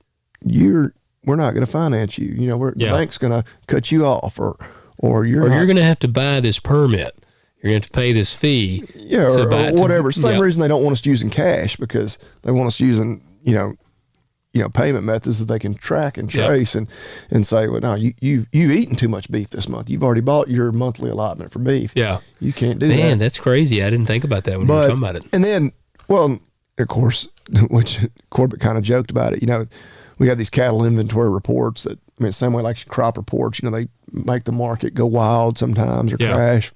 we're not going to finance you. The bank's going to cut you off, or you're going to have to buy this permit. You're going to have to pay this fee. Yeah, or whatever. Same reason they don't want us using cash, because they want us using, payment methods that they can track and trace and say, well, no, you've eaten too much beef this month. You've already bought your monthly allotment for beef. Yeah. You can't do that. Man, that's crazy. I didn't think about that when you were talking about it. And then, well, of course, which Corbett kind of joked about it, we have these cattle inventory reports that, same way like crop reports, they make the market go wild sometimes or crash.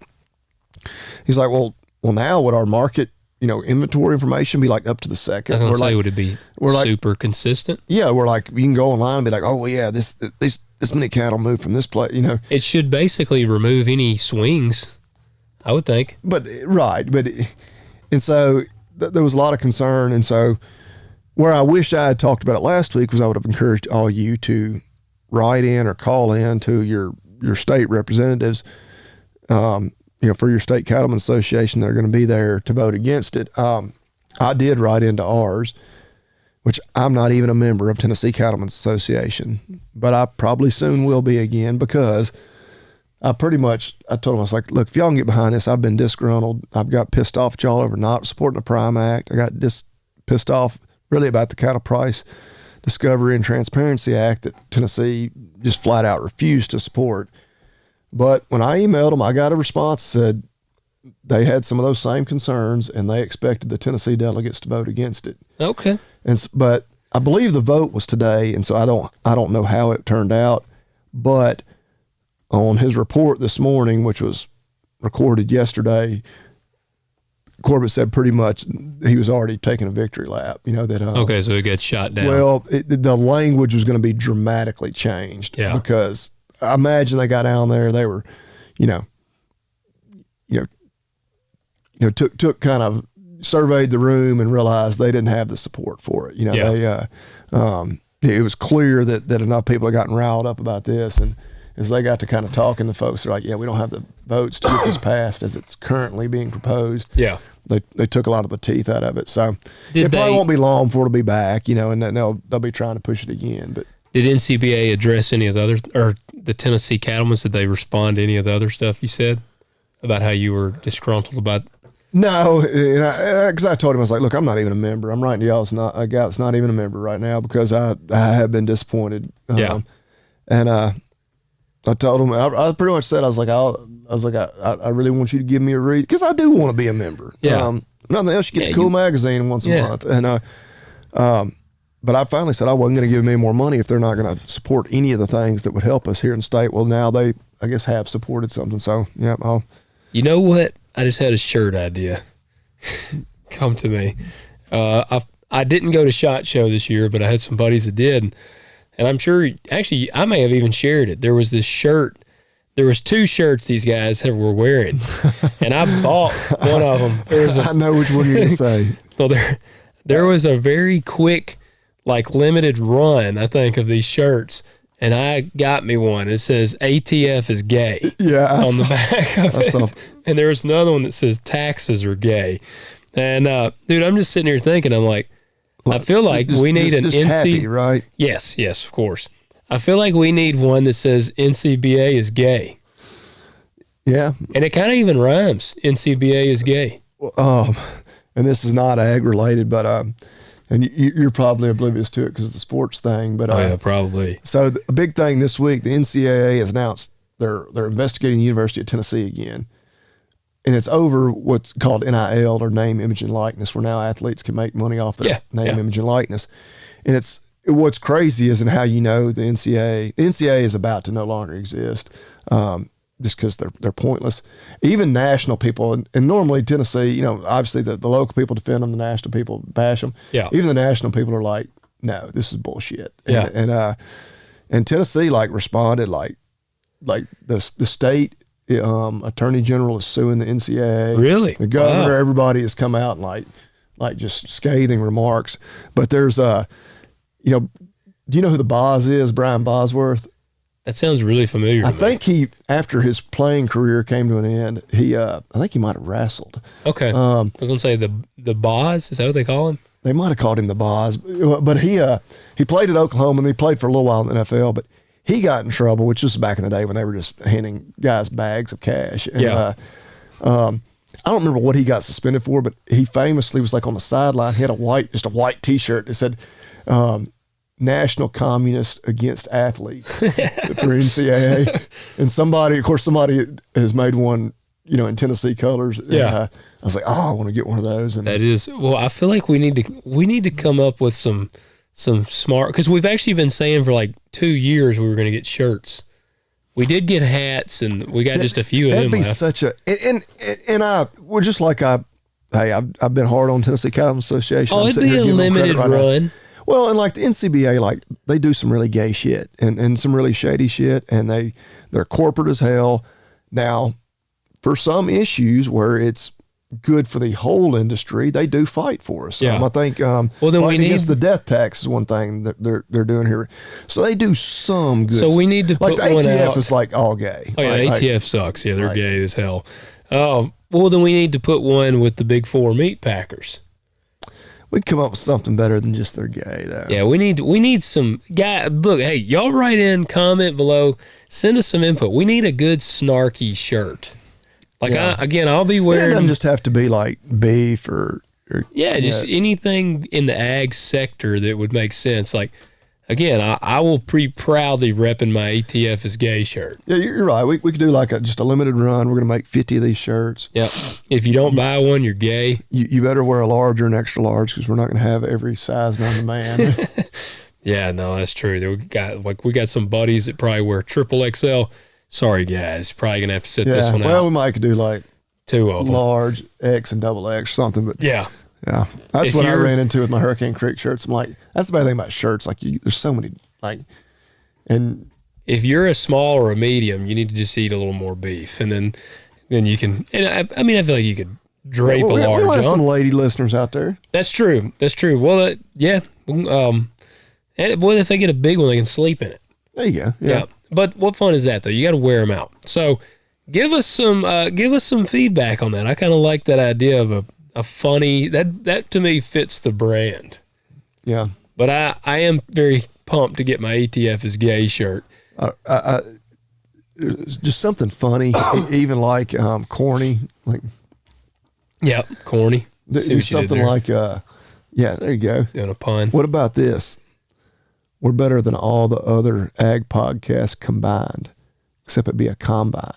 He's like, well, now would our market, inventory information be like up to the second? I was going to say, would it be super consistent? Yeah, we're like, you can go online and be like, oh, well, yeah, this many cattle moved from this place, It should basically remove any swings, I would think. But, right. And so there was a lot of concern. And so where I wish I had talked about it last week was I would have encouraged all you to write in or call in to your state representatives, for your state cattlemen association that are going to be there to vote against it. I did write into ours, which I'm not even a member of Tennessee Cattlemen's Association, but I probably soon will be again, because I told them, I was like, look, if y'all can get behind this, I've been disgruntled. I've got pissed off at y'all over not supporting the Prime Act. I got pissed off really about the Cattle Price Discovery and Transparency Act that Tennessee just flat out refused to support. But when I emailed them, I got a response that said they had some of those same concerns and they expected the Tennessee delegates to vote against it. Okay. But I believe the vote was today, and so I don't know how it turned out. But on his report this morning, which was recorded yesterday, Corbett said pretty much he was already taking a victory lap. That. Okay, so it gets shot down. Well, the language was going to be dramatically changed. Yeah. Because I imagine they got down there, they were, took kind of surveyed the room and realized they didn't have the support for it. It was clear that enough people had gotten riled up about this, and as they got to kind of talking to folks, they're like, yeah, we don't have the votes to get this passed as it's currently being proposed. Yeah. They took a lot of the teeth out of it. So probably won't be long before it'll be back, and then they'll be trying to push it again. But did NCBA address any of the other, or the Tennessee Cattlemen's, did they respond to any of the other stuff you said about how you were disgruntled about? No, because I told him, I was like, look, I'm not even a member. I'm writing to y'all a guy that's not even a member right now because I have been disappointed. And I told him, I pretty much said, I was like, I really want you to give me a read because I do want to be a member. Yeah. Nothing else, you get the cool magazine once a month. And but I finally said I wasn't going to give them any more money if they're not going to support any of the things that would help us here in the state. Well, now they, I guess, have supported something. So, yeah. You know what? I just had a shirt idea come to me. I didn't go to SHOT Show this year, but I had some buddies that did. And I'm sure, actually, I may have even shared it. There was this shirt. There was 2 shirts these guys were wearing, and I bought one of them. I know which one you're going to say. Well, there was a very quick, limited run, I think, of these shirts, and I got me one. It says ATF is gay on the back of it. And there was another one that says taxes are gay. And, dude, I'm just sitting here thinking, I'm like, I feel like we need an NC. Happy, right? Yes, of course. I feel like we need one that says NCBA is gay. Yeah. And it kind of even rhymes. NCBA is gay. And this is not ag related, but and you're probably oblivious to it because of the sports thing. But yeah, probably. So a big thing this week, the NCAA has announced they're investigating the University of Tennessee again. And it's over what's called NIL, or name, image, and likeness, where now athletes can make money off their name, image, and likeness. And what's crazy isn't how the NCAA is about to no longer exist, just because they're pointless. Even national people, and normally Tennessee, obviously the local people defend them, the national people bash them. Yeah. Even the national people are like, no, this is bullshit. And Tennessee responded like the state. Attorney General is suing the NCAA. Really? The governor, everybody has come out and just scathing remarks. But there's do you know who the Boz is? Brian Bosworth. That sounds really familiar. I think he, after his playing career came to an end, I think he might have wrestled. Okay. I was gonna say the Boz. Is that what they call him? They might have called him the Boz, but he played at Oklahoma and he played for a little while in the NFL, but he got in trouble, which was back in the day when they were just handing guys bags of cash. And, I don't remember what he got suspended for, but he famously was on the sideline. He had just a white T-shirt that said "National Communist Against Athletes" for NCAA. And somebody has made one, in Tennessee colors. Yeah. And, I was like, I want to get one of those. And that is, well, I feel like we need to come up with some smart, because we've actually been saying for 2 years we were going to get shirts. We did get hats, and we got just a few of them. That'd be such a, and we're just I've been hard on Tennessee Cattlemen's Association. Oh, it'd be a limited run. Well, and the NCBA, they do some really gay shit and some really shady shit, and they're corporate as hell. Now, for some issues where it's good for the whole industry, they do fight for us. I think then we need the death tax is one thing that they're doing here. So they do some good. So we need to put the one ATF out. is all gay. Oh yeah, ATF sucks. Yeah, they're gay as hell. Well, then we need to put one with the big 4 meat packers. We'd come up with something better than just they're gay, though. Yeah, we need some guy. Look, hey, y'all write in, comment below, send us some input. We need a good snarky shirt. I'll be wearing. It doesn't just have to be beef or just anything in the ag sector that would make sense. I will be proudly repping my ATF is gay shirt. Yeah, you're right. We could do just a limited run. We're going to make 50 of these shirts. Yep. If you don't buy one, you're gay. You better wear a large or an extra large, because we're not going to have every size known to man. Yeah, no, that's true. We got some buddies that probably wear triple XL. Sorry, guys. Probably going to have to sit this one out. Well, we might could do two of them. large X and double X or something. But Yeah. yeah, that's If what I you're- ran into with my Hurricane Creek shirts. I'm like, that's the bad thing about shirts. Like, there's so many, like, and If you're a small or a medium, you need to just eat a little more beef, and then you can. And I mean, I feel like you could drape we a large have some on. lady listeners out there. That's true. That's true. Well, yeah. And boy, if they get a big one, they can sleep in it. There you go. Yeah. But what fun is that though? You got to wear them out. So give us some feedback on that. I kind of like that idea of a funny that to me fits the brand. Yeah. But I am very pumped to get my ETF is gay shirt. It's just something funny, even like corny, like Yeah, corny. See do what you did something there. like yeah, there you go. Doing a pun. What about this? We're better than all the other ag podcasts combined, except it'd be a combine,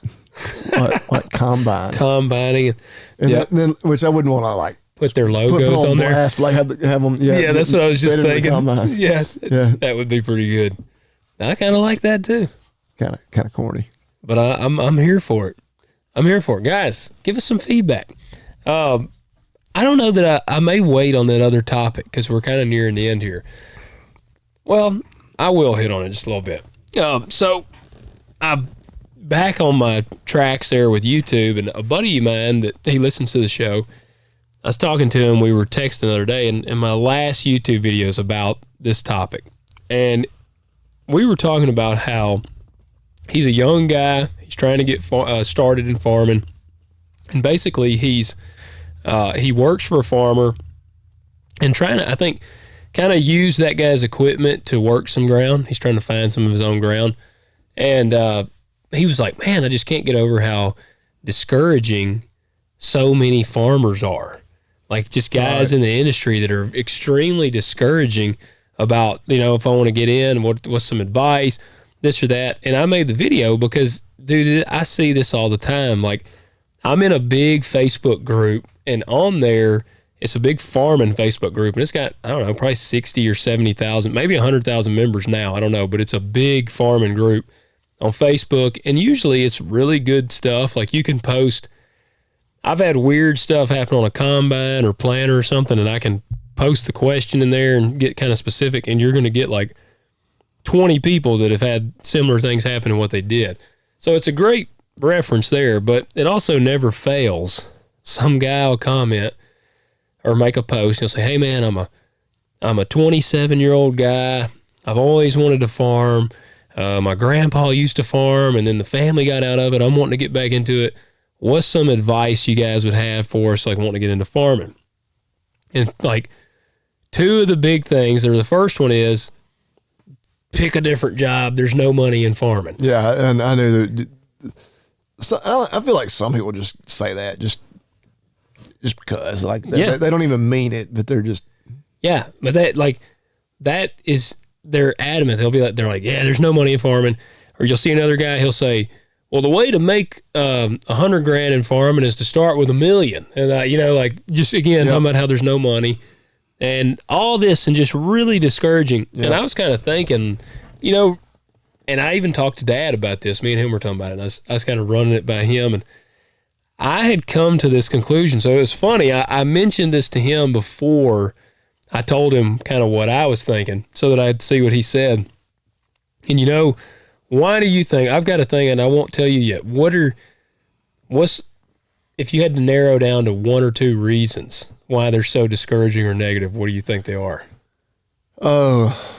like combine, Combining and Yep. then which I wouldn't want to like put their put them logos on there. blast, like have them. Yeah, that's what I was just better than the thinking. combine. Yeah, Yeah. that would be pretty good. I kind of like that too. Kind of corny. But I'm here for it. I'm here for it, guys. Give us some feedback. I don't know that I may wait on that other topic because we're kind of nearing the end here. Well, I will hit on it just a little bit. So I'm back on my tracks there with YouTube, and a buddy of mine that he listens to the show. I was talking to him. We were texting the other day, and my last YouTube video is about this topic, and we were talking about how he's a young guy. He's trying to get started in farming, and basically he works for a farmer and trying to, I think, kind of use that guy's equipment to work some ground. He's trying to find some of his own ground, and he was like, "Man, I just can't get over how discouraging so many farmers are. Like just guys in the industry that are extremely discouraging about, if I want to get in, what's some advice, this or that." And I made the video because, dude, I see this all the time. Like, I'm in a big Facebook group, and on there, it's a big farming Facebook group, and it's got, I don't know, probably 60 or 70,000, maybe 100,000 members now. I don't know, but it's a big farming group on Facebook, and usually it's really good stuff. Like, you can post, I've had weird stuff happen on a combine or planter or something, and I can post the question in there and get kind of specific, and you're going to get like 20 people that have had similar things happen to what they did. So it's a great reference there, but it also never fails. Some guy will comment or make a post and he'll say, "Hey man, I'm a 27-year-old guy. I've always wanted to farm. My grandpa used to farm, and then the family got out of it. I'm wanting to get back into it. What's some advice you guys would have for us, like wanting to get into farming?" And like two of the big things, or the first one is pick a different job. There's no money in farming. Yeah, and I know that. So I feel like some people just say that just because, like, they don't even mean it, but they're just. Yeah, but that is, they're adamant. They're like, yeah, there's no money in farming. Or you'll see another guy, he'll say, well, the way to make $100,000 in farming is to start with $1 million. And just again, talking about how there's no money and all this, and just really discouraging. Yep. And I was kind of thinking, and I even talked to Dad about this. Me and him were talking about it, and I was kind of running it by him, and I had come to this conclusion. So it was funny. I mentioned this to him before I told him kind of what I was thinking, so that I'd see what he said. And why do you think, I've got a thing, and I won't tell you yet. What's if you had to narrow down to one or two reasons why they're so discouraging or negative, what do you think they are? Oh,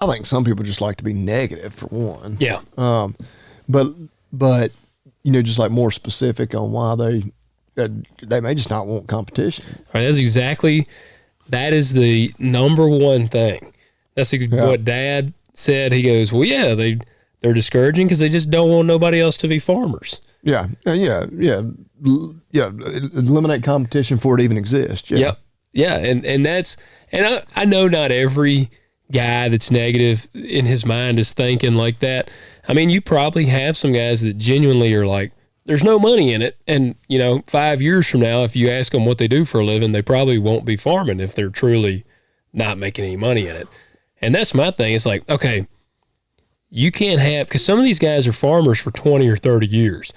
I think some people just like to be negative, for one. Yeah. But just like more specific on why they may just not want competition. All right, that is the number one thing. That's what Dad said. He goes, well, yeah, they're discouraging because they just don't want nobody else to be farmers. Yeah. Eliminate competition before it even exists. Yeah. Yep. Yeah. And I know not every guy that's negative in his mind is thinking like that. I mean, you probably have some guys that genuinely are like, there's no money in it. And, 5 years from now, if you ask them what they do for a living, they probably won't be farming if they're truly not making any money in it. And that's my thing. It's like, okay, you can't have, because some of these guys are farmers for 20 or 30 years.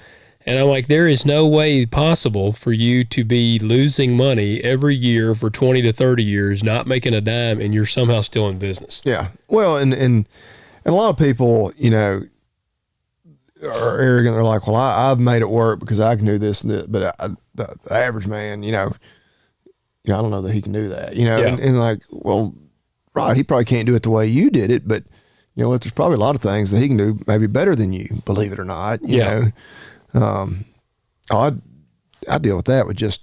And I'm like, there is no way possible for you to be losing money every year for 20 to 30 years, not making a dime, and you're somehow still in business. Yeah. Well, and a lot of people, you know, are arrogant. They're like, well, I've made it work because I can do this and that. But the average man, you know, I don't know that he can do that, you know, Yeah. and like, well, right. He probably can't do it the way you did it, but you know what, there's probably a lot of things that he can do maybe better than you, believe it or not, you know. I deal with that with just,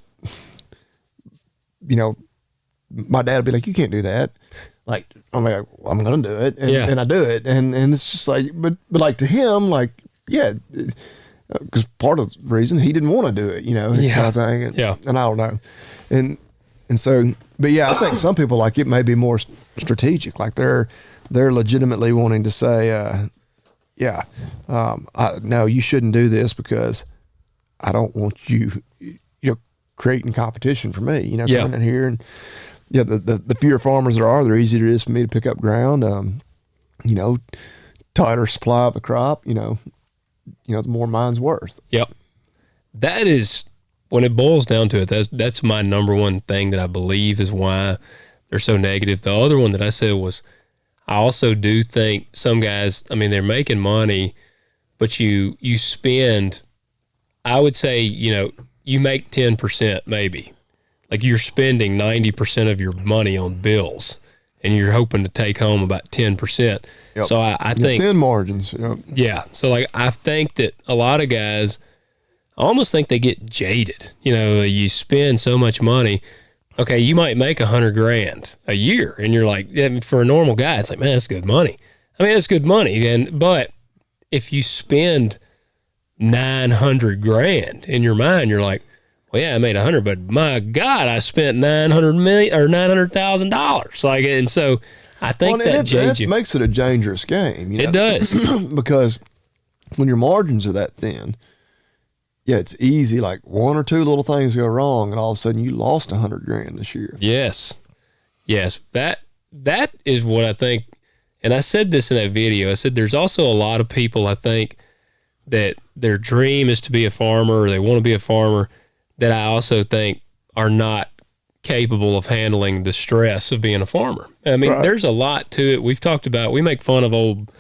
you know, my dad would be like, you can't do that. Like, I'm like, well, I'm going to do it. And I do it. And it's just like, but like to him, like, yeah, because part of the reason he didn't want to do it, you know, kind of thing. And, and I don't know. And so, but yeah, I think some people like it may be more strategic. Like they're legitimately wanting to say, no, you shouldn't do this because I don't want you creating competition for me, you know, coming in here. And the fewer farmers there are, the easier it is for me to pick up ground. You know, tighter supply of the crop, you know, the more mine's worth. Yep. That is, when it boils down to it, that's my number one thing that I believe is why they're so negative. The other one that I said was, I also do think some guys, I mean, they're making money, but you spend, I would say, you know, you make 10% maybe. Like you're spending 90% of your money on bills and you're hoping to take home about 10%. Yep. So I think thin margins. Yep. Yeah. So like, I think that a lot of guys, I almost think they get jaded. You know, you spend so much money. Okay, you might make $100,000 a year, and you're like, for a normal guy, it's like, man, that's good money. I mean, that's good money. But if you spend $900,000 in your mind, you're like, well, yeah, I made 100, but my God, I spent $900,000. Like, and so I think that makes it a dangerous game. You know? It does. Because when your margins are that thin, yeah, it's easy. Like one or two little things go wrong, and all of a sudden you lost $100,000 this year. Yes. That is what I think. And I said this in that video. I said there's also a lot of people, I think, that their dream is to be a farmer or they want to be a farmer, that I also think are not capable of handling the stress of being a farmer. I mean, There's a lot to it. We've talked about, we make fun of old,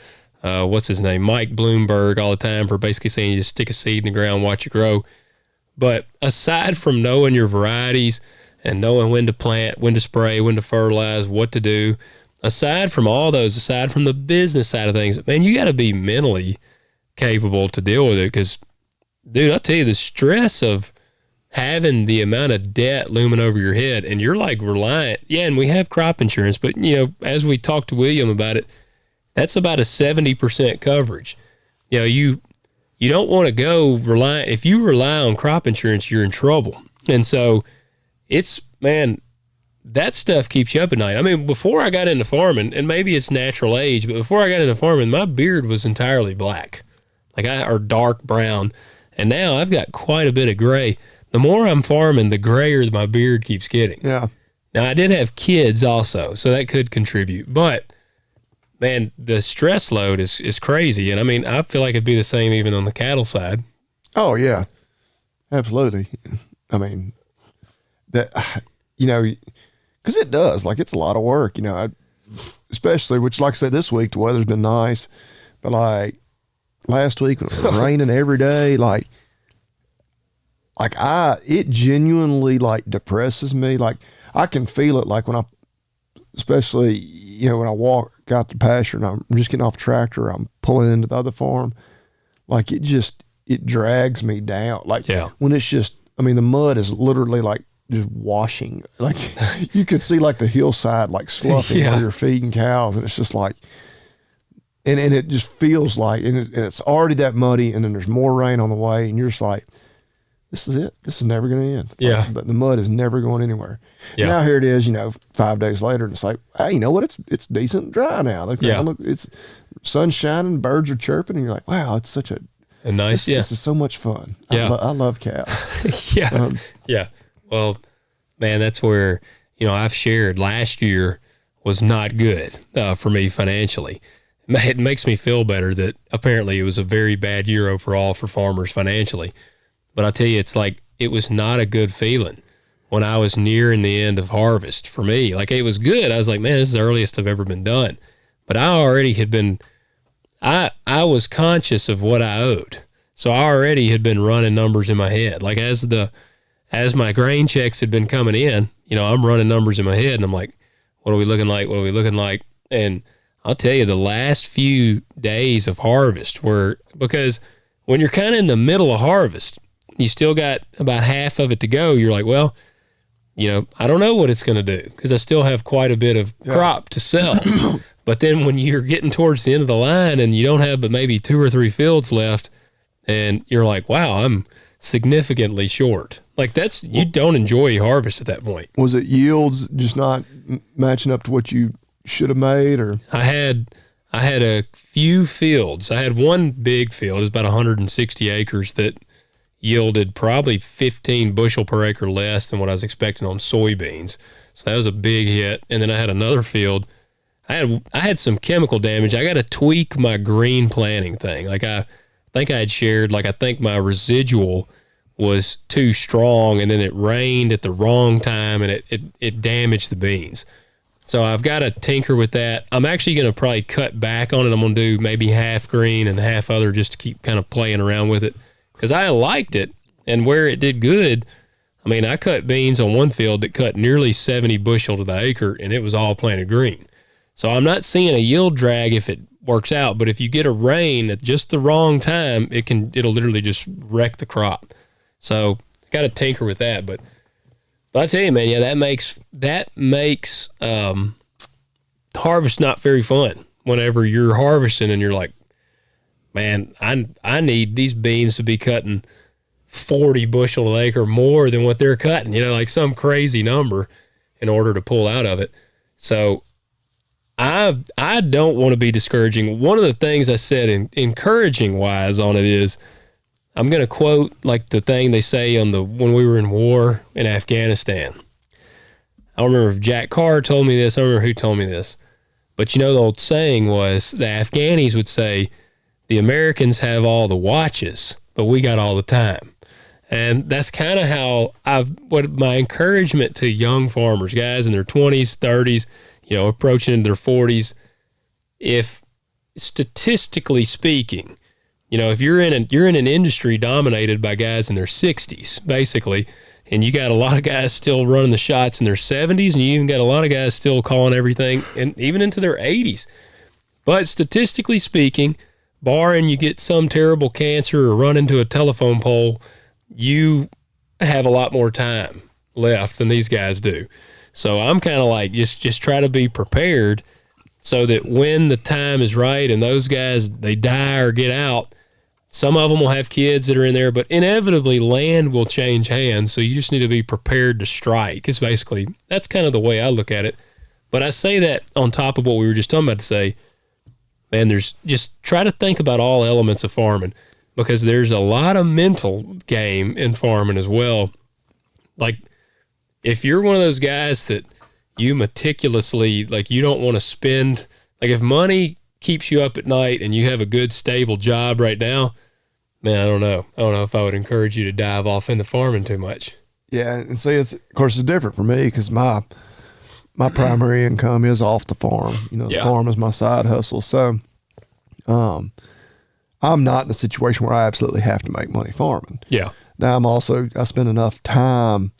what's his name, Mike Bloomberg all the time for basically saying you just stick a seed in the ground, watch it grow. But aside from knowing your varieties and knowing when to plant, when to spray, when to fertilize, what to do, aside from all those, aside from the business side of things, man, you got to be mentally capable to deal with it. Because, dude, I'll tell you, the stress of having the amount of debt looming over your head, and you're like reliant. Yeah, and we have crop insurance, but, you know, as we talked to William about it, that's about a 70% coverage. You know, you don't want to go reliant. If you rely on crop insurance, you're in trouble. And so it's, man, that stuff keeps you up at night. I mean, before I got into farming, and maybe it's natural age, but before I got into farming, my beard was entirely black, or dark brown. And now I've got quite a bit of gray. The more I'm farming, the grayer my beard keeps getting. Yeah. Now, I did have kids also, so that could contribute. But, man, the stress load is crazy. And, I mean, I feel like it'd be the same even on the cattle side. Oh, yeah. Absolutely. I mean, that, you know, because it does. Like, it's a lot of work, you know, especially, which, like I said, this week, the weather's been nice. But, like, last week, it was raining every day, it genuinely like depresses me. Like I can feel it, like when especially, you know, when I walk out the pasture and I'm just getting off the tractor, I'm pulling into the other farm, like it drags me down. Like when it's just, I mean, the mud is literally like just washing, like you could see like the hillside, like sloughing where you're feeding cows. And it's just like, and it just feels like, and it's already that muddy, and then there's more rain on the way, and you're just like, this is it. This is never going to end. Yeah. Like, the mud is never going anywhere. Yeah. Now here it is, you know, 5 days later, and it's like, hey, you know what? It's decent and dry now. Look, it's sun's shining, birds are chirping, and you're like, wow, it's such a nice. This is so much fun. Yeah. I love cows. Yeah. Well, man, that's where, you know, I've shared last year was not good for me financially. It makes me feel better that apparently it was a very bad year overall for farmers financially. But I tell you, it's like, it was not a good feeling when I was nearing the end of harvest for me. Like, it was good. I was like, man, this is the earliest I've ever been done. But I already had been, I was conscious of what I owed. So I already had been running numbers in my head. Like, as my grain checks had been coming in, I'm running numbers in my head, and I'm like, what are we looking like? What are we looking like? And I'll tell you, the last few days of harvest were, because when you're kind of in the middle of harvest, you still got about half of it to go. You're like, well, I don't know what it's going to do, because I still have quite a bit of crop to sell. But then when you're getting towards the end of the line and you don't have but maybe 2 or 3 fields left, and you're like, wow, I'm significantly short. Like, you don't enjoy harvest at that point. Was it yields just not matching up to what you should have made, or? I had a few fields. I had one big field. It was about 160 acres that yielded probably 15 bushel per acre less than what I was expecting on soybeans. So that was a big hit. And then I had another field. I had some chemical damage. I got to tweak my green planting thing. Like, I think I had shared, like, I think my residual was too strong, and then it rained at the wrong time, and it damaged the beans. So I've got to tinker with that. I'm actually going to probably cut back on it. I'm going to do maybe half green and half other, just to keep kind of playing around with it, because I liked it. And where it did good, I mean, I cut beans on one field that cut nearly 70 bushel to the acre, and it was all planted green. So I'm not seeing a yield drag if it works out, but if you get a rain at just the wrong time, it'll literally just wreck the crop. So got to tinker with that. But I tell you, man, yeah, that makes harvest not very fun whenever you're harvesting and you're like, man, I need these beans to be cutting 40 bushel an acre more than what they're cutting, like some crazy number in order to pull out of it. So I don't want to be discouraging. One of the things I said encouraging wise on it is, I'm going to quote like the thing they say when we were in war in Afghanistan. I don't remember if Jack Carr told me this. I don't remember who told me this. But the old saying was, the Afghanis would say, the Americans have all the watches, but we got all the time. And that's kind of how what my encouragement to young farmers, guys in their 20s, 30s, approaching into their 40s, if statistically speaking, if you're in an industry dominated by guys in their 60s, basically, and you got a lot of guys still running the shots in their 70s, and you even got a lot of guys still calling everything, and even into their 80s. But statistically speaking, barring you get some terrible cancer or run into a telephone pole, you have a lot more time left than these guys do. So I'm kind of like, just try to be prepared so that when the time is right and those guys, they die or get out, some of them will have kids that are in there, but inevitably land will change hands. So you just need to be prepared to strike. It's basically, that's kind of the way I look at it. But I say that on top of what we were just talking about, to say, man, just try to think about all elements of farming, because there's a lot of mental game in farming as well. Like, if you're one of those guys that you meticulously, like, you don't want to spend, like, if money keeps you up at night and you have a good, stable job right now, man, I don't know if I would encourage you to dive off into farming too much. Yeah, and see, of course, it's different for me, because my primary income is off the farm. The farm is my side hustle. So, I'm not in a situation where I absolutely have to make money farming. Yeah. Now I spend enough time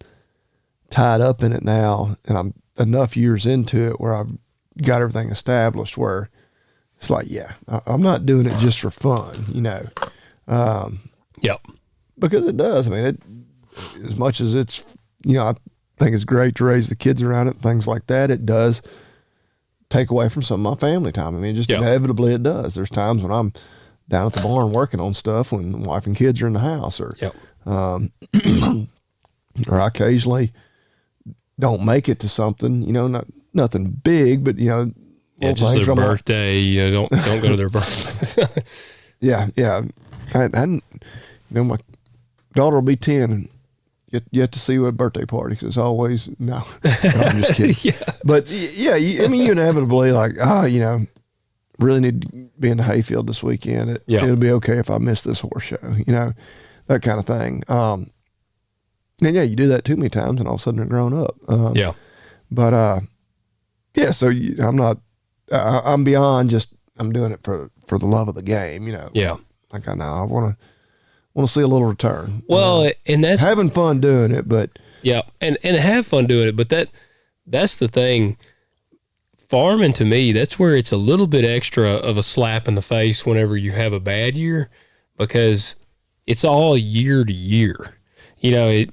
tied up in it now, and I'm enough years into it where I've got everything established where it's like, yeah, I'm not doing it just for fun, Yep. Because it does. I mean, as much as it's, I think it's great to raise the kids around it, things like that, it does take away from some of my family time. I mean, just inevitably it does. There's times when I'm down at the barn working on stuff when wife and kids are in the house, or or I occasionally don't make it to something, nothing big, but just their birthday. Don't go to their birthday. yeah. My daughter will be 10 and yet to see what birthday party, because it's always no, I'm just kidding. Yeah. But yeah, you inevitably like, really need to be in the hayfield this weekend. It'll be okay if I miss this horse show. that kind of thing. And yeah, you do that too many times, and all of a sudden they're grown up. Yeah. But yeah, so I'm not. I'm beyond just. I'm doing it for the love of the game. You know. Yeah. Like I know I want to see a little return. Well, and that's having fun doing it, but yeah, and have fun doing it. But that's the thing. Farming to me, that's where it's a little bit extra of a slap in the face whenever you have a bad year, because it's all year to year. You know,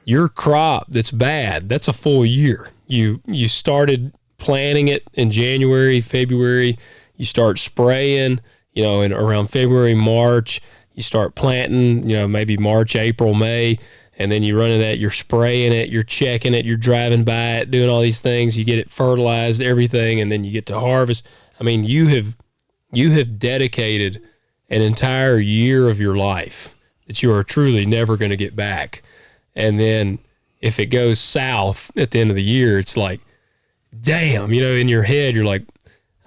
your crop that's bad, that's a full year. You started planting it in January, February. You start spraying, you know, in around February, March. You start planting, you know, maybe March, April, May. And then you run into that, you're spraying it, you're checking it, you're driving by it, doing all these things. You get it fertilized, everything, and then you get to harvest. I mean, you have dedicated an entire year of your life that you are truly never going to get back. And then if it goes south at the end of the year, it's like, damn, you know, in your head, you're like,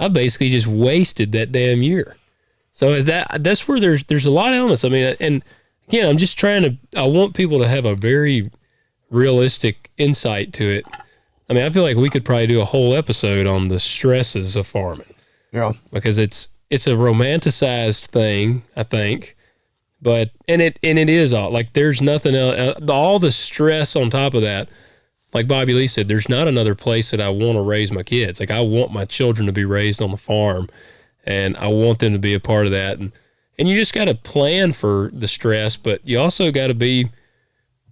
I basically just wasted that damn year. So that's where there's a lot of elements. I mean, and again, I'm just I want people to have a very realistic insight to it. I mean, I feel like we could probably do a whole episode on the stresses of farming. Yeah. Because it's a romanticized thing, I think. But, and it is all, like, there's nothing else, all the stress on top of that, like Bobby Lee said, there's not another place that I want to raise my kids. Like, I want my children to be raised on the farm, and I want them to be a part of that. And you just got to plan for the stress, but you also got to be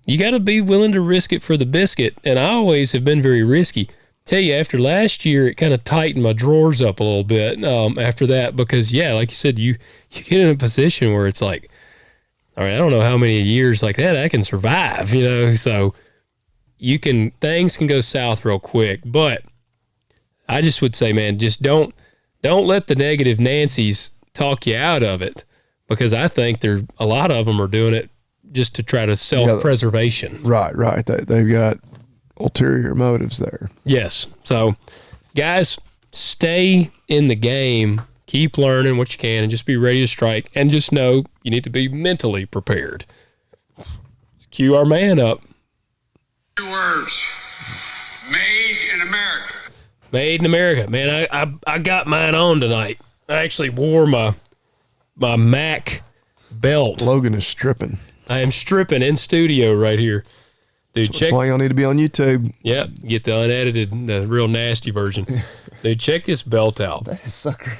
willing to risk it for the biscuit. And I always have been very risky. Tell you, after last year, it kind of tightened my drawers up a little bit after that, because, yeah, like you said, you get in a position where it's like, all right, I don't know how many years like that I can survive, you know? So things can go south real quick, but I just would say, man, just don't let the negative Nancy's talk you out of it. Because I think a lot of them are doing it just to try to self-preservation. Right. They've got ulterior motives there. Yes. So, guys, stay in the game. Keep learning what you can and just be ready to strike. And just know you need to be mentally prepared. Cue our man up. 2 words. Made in America. Made in America. Man, I got mine on tonight. I actually wore my Mac belt. Logan is stripping. I am stripping in studio right here. Dude, That's why y'all need to be on YouTube. Yep, get the unedited, the real nasty version. Dude, check this belt out. That is sucker.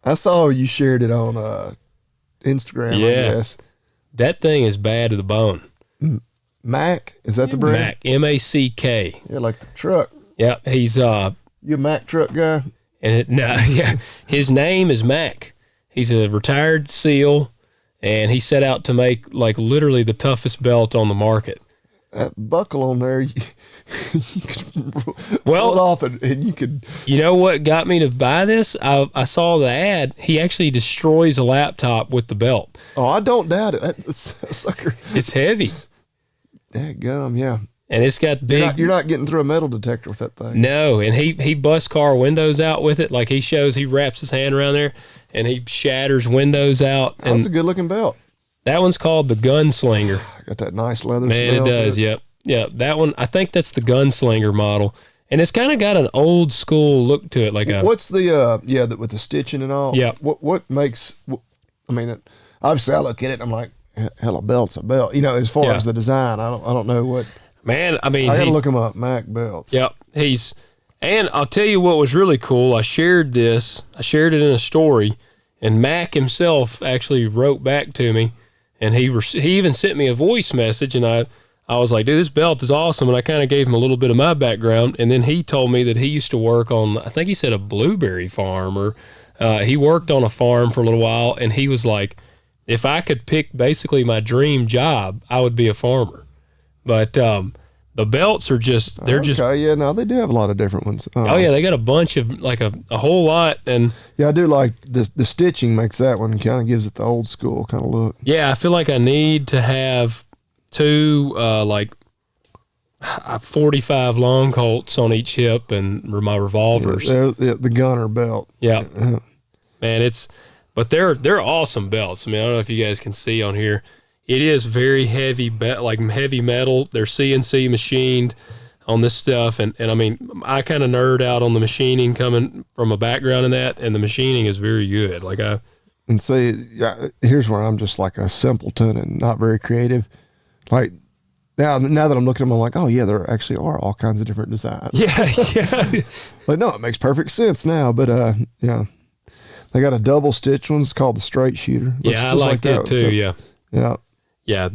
I saw you shared it on Instagram, yeah. I guess. That thing is bad to the bone. Mac? Is that the brand? Mac, M-A-C-K. Yeah, like the truck. Yep, he's You a Mac truck guy? Yeah, his name is Mac. He's a retired SEAL, and he set out to make, like, literally the toughest belt on the market. That buckle on there, you could pull it off, and you could... You know what got me to buy this? I saw the ad. He actually destroys a laptop with the belt. Oh, I don't doubt it. That's sucker. It's heavy. Dadgum, yeah. And it's got big... You're not getting through a metal detector with that thing. No, and he busts car windows out with it. Like, he wraps his hand around there, and he shatters windows out. And that's a good-looking belt. That one's called the Gunslinger. Got that nice leather. Man, it does, yep. Yeah, that one, I think that's the Gunslinger model. And it's kind of got an old school look to it. What's the, with the stitching and all? Yeah. What makes, I mean, obviously I look at it and I'm like, hell, a belt's a belt. You know, as far as the design, I don't know what. Man, I mean. I got to look them up, Mac belts. Yep. And I'll tell you what was really cool. I shared it in a story, and Mac himself actually wrote back to me, and he even sent me a voice message, and I was like, dude, this belt is awesome, and I kind of gave him a little bit of my background, and then he told me that he used to work on, I think he said a blueberry farm, or he worked on a farm for a little while, and he was like, if I could pick basically my dream job, I would be a farmer. But the belts are just, they're just. Yeah, no, they do have a lot of different ones. Oh, yeah, they got a bunch of, like a whole lot. And yeah, I do like the stitching makes that one, kind of gives it the old school kind of look. Yeah, I feel like I need to have two, 45 long Colts on each hip and my revolvers. The gunner belt. Yeah. Man, But they're awesome belts. I mean, I don't know if you guys can see on here. It is very heavy, like heavy metal. They're CNC machined on this stuff. And I mean, I kind of nerd out on the machining coming from a background in that, and the machining is very good. Like And see, here's where I'm just like a simpleton and not very creative. Like now that I'm looking at them, I'm like, oh yeah, there actually are all kinds of different designs. Yeah. Like, no, it makes perfect sense now. But yeah, they got a double stitch one's called the straight shooter. Yeah, I like that too. So, yeah. Yeah,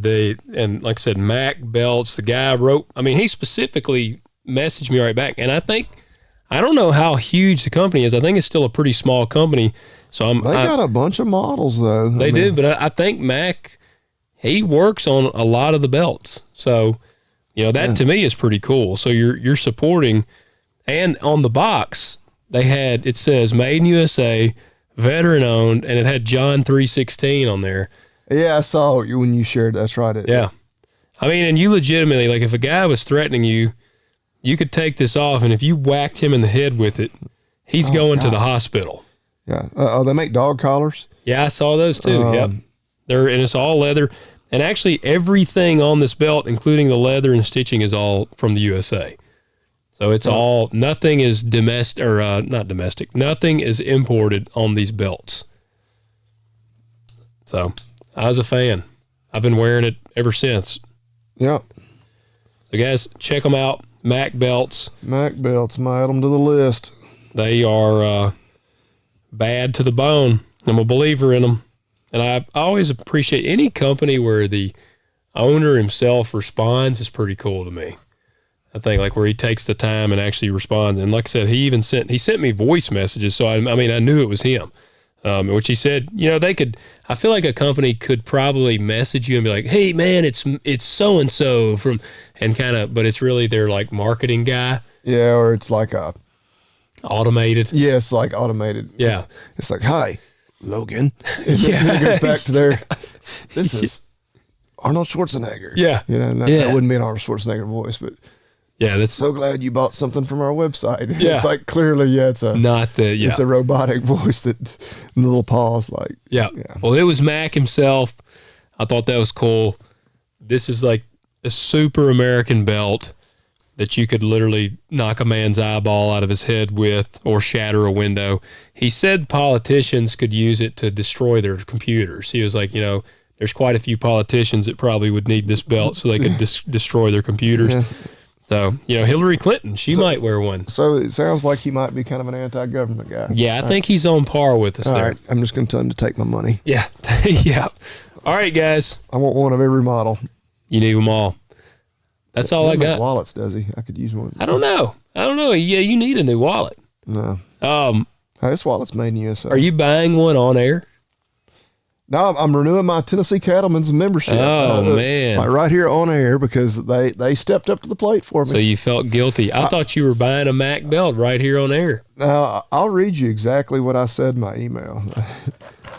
and like I said, Mac belts, the guy wrote, I mean, he specifically messaged me right back. And I don't know how huge the company is. I think it's still a pretty small company. So they got a bunch of models though. They do, but I think Mac, he works on a lot of the belts. So, that to me is pretty cool. So you're supporting, and on the box, it says made in USA, veteran owned, and it had John 3:16 on there. Yeah, I saw you when you shared. That's right. Yeah. I mean, and you legitimately, like if a guy was threatening you, you could take this off, and if you whacked him in the head with it, he's going to the hospital. Yeah. They make dog collars. Yeah, I saw those too. Yep. And it's all leather. And actually everything on this belt, including the leather and stitching, is all from the USA. So it's nothing is domestic, or not domestic, nothing is imported on these belts. So I was a fan. I've been wearing it ever since. Yeah. So guys, check them out. Mac belts. Mac belts. Add them to the list. They are bad to the bone. I'm a believer in them. And I always appreciate any company where the owner himself responds is pretty cool to me. I think like where he takes the time and actually responds. And like I said, he sent me voice messages. So I mean, I knew it was him. Which he said, I feel like a company could probably message you and be like, hey man, it's so-and-so but it's really their like marketing guy. Yeah. Or it's like automated. Yeah. It's like automated. Yeah. It's like, hi, Logan. And then it goes back to this is Arnold Schwarzenegger. Yeah. That wouldn't be an Arnold Schwarzenegger voice, but yeah, that's so glad you bought something from our website. Yeah. It's like clearly, it's a robotic voice that and the little pause like. Yeah. Well, it was Mac himself. I thought that was cool. This is like a super American belt that you could literally knock a man's eyeball out of his head with or shatter a window. He said politicians could use it to destroy their computers. He was like, there's quite a few politicians that probably would need this belt so they could destroy their computers. Yeah. So, Hillary Clinton, she might wear one. So it sounds like he might be kind of an anti-government guy. Yeah, I think he's on par with us there. All right, I'm just going to tell him to take my money. Yeah. Yeah. All right, guys. I want one of every model. You need them all. That's all I got. Wallets, does he? I could use one. I don't know. Yeah, you need a new wallet. No. This wallet's made in USA. Are you buying one on air? No, I'm renewing my Tennessee Cattlemen's membership. Oh, man. Like right here on air because they stepped up to the plate for me. So you felt guilty. I thought you were buying a Mac belt right here on air. Now, I'll read you exactly what I said in my email.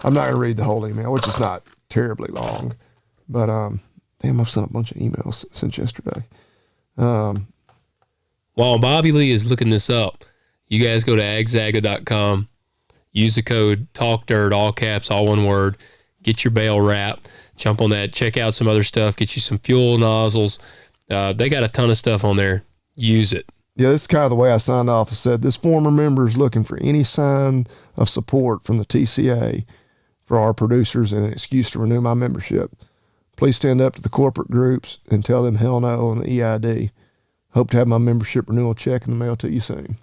I'm not going to read the whole email, which is not terribly long. But, damn, I've sent a bunch of emails since yesterday. While Bobby Lee is looking this up, you guys go to agzaga.com, use the code TALKDIRT, all caps, all one word. Get your bail wrap, jump on that, check out some other stuff, get you some fuel nozzles. They got a ton of stuff on there. Use it. Yeah, this is kind of the way I signed off. I said, this former member is looking for any sign of support from the TCA for our producers and an excuse to renew my membership. Please stand up to the corporate groups and tell them hell no on the EID. Hope to have my membership renewal check in the mail to you soon.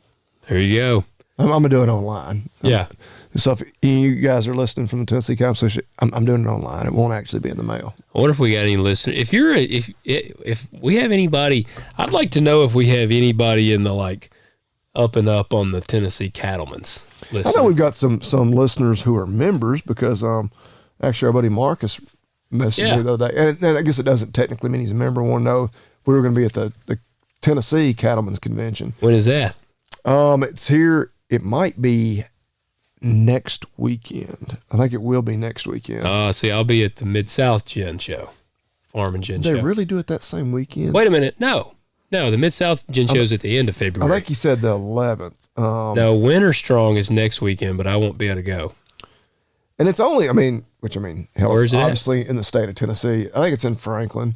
There you go. I'm going to do it online. Yeah. So if you guys are listening from the Tennessee Council Association, I'm doing it online. It won't actually be in the mail. I wonder if we got any listeners. If we have anybody, I'd like to know if we have anybody in the like up and up on the Tennessee Cattlemen's. I know we've got some listeners who are members because actually our buddy Marcus messaged me the other day, and I guess it doesn't technically mean he's a member. We want to know if we were going to be at the Tennessee Cattlemen's Convention. When is that? It's here. It might be next weekend. I think it will be next weekend. See, I'll be at the Mid-South Gin Show, Farm and Gin Show. They really do it that same weekend? Wait a minute. No, the Mid-South Gin Show's at the end of February. I think you said the 11th. No, Winter Strong is next weekend, but I won't be able to go. And it's only, hell, Where it's is it at? obviously in the state of Tennessee. I think it's in Franklin.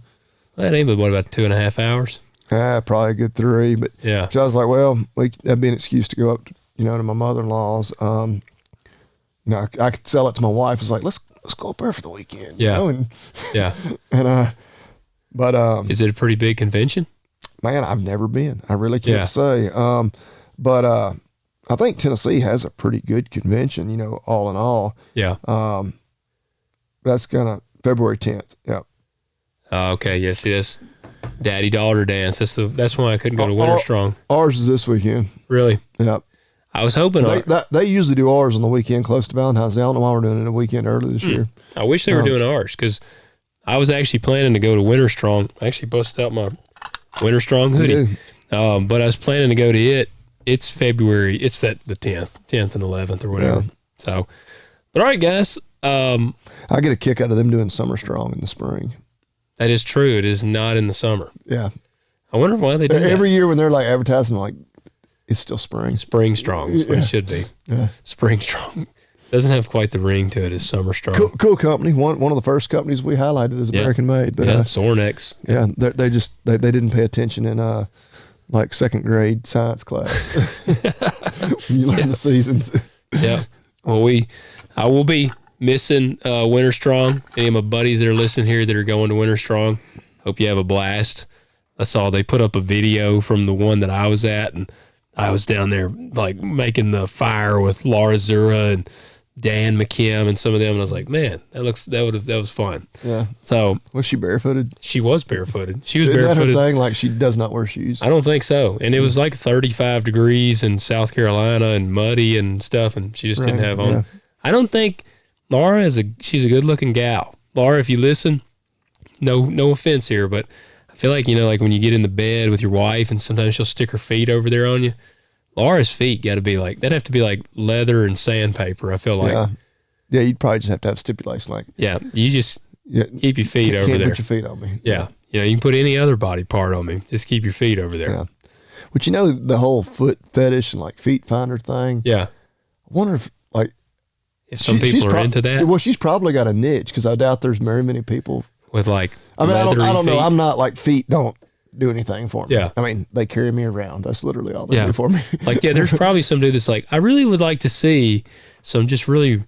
That ain't but what, about 2.5 hours? Probably a good 3. But Yeah. so I was like, well, that'd be an excuse to go up, to my mother-in-law's. I could sell it to my wife. It's like, let's go up there for the weekend. Yeah. And Yeah. but Is it a pretty big convention? man, I've never been. I really can't say. But I think Tennessee has a pretty good convention. All in all. Yeah. That's gonna February 10th. Yeah. Okay. Yeah. See, that's daddy-daughter dance. That's why I couldn't go to Winter Strong. Ours is this weekend. Really? Yeah. I was hoping They usually do ours on the weekend close to Valentine's Day. I don't know why we're doing it a weekend early this year. I wish they were doing ours, because I was actually planning to go to Winter Strong. I actually busted out my Winter Strong hoodie. But I was planning to go to it. It's February. It's the 10th and 11th or whatever. Yeah. So, but all right, guys. I get a kick out of them doing Summer Strong in the spring. That is true. It is not in the summer. Yeah. I wonder why they do that. Every year when they're like advertising, like, it's still spring. Spring Strong is what it should be. Yeah. Spring Strong. Doesn't have quite the ring to it as Summer Strong. Cool company. One of the first companies we highlighted is American made. But, Sornex. Yeah, they didn't pay attention in like second grade science class when you learn the seasons. Yeah. Well, I will be missing Winter Strong. Any of my buddies that are listening here that are going to Winter Strong, hope you have a blast. I saw they put up a video from the one that I was at, and I was down there like making the fire with Laura Zura and Dan McKim and some of them, and I was like, man, that was fun. Yeah. So Was she barefooted? she was barefooted. She was Isn't that her barefooted. thing? Like, she does not wear shoes. I don't think so. And it was like 35 degrees in South Carolina and muddy and stuff, and she just didn't Right, have on. yeah. I don't think Laura she's a good looking gal. Laura, if you listen, no offense here, but I feel like, like when you get in the bed with your wife and sometimes she'll stick her feet over there on you. Laura's feet got to be like, that'd have to be like leather and sandpaper. I feel like. Yeah, you'd probably just have to have stipulation. Like, you just keep your feet over can't there. put your feet on me. Yeah. You can put any other body part on me. Just keep your feet over there. Yeah. But the whole foot fetish and like feet finder thing. Yeah. I wonder if Some people are into that. Well, she's probably got a niche, because I doubt there's very many people With like, I don't know. feet. I'm not like, feet don't do anything for me. Yeah. I mean, they carry me around. That's literally all they do for me. Like, there's probably some dude that's like, I really would like to see some just really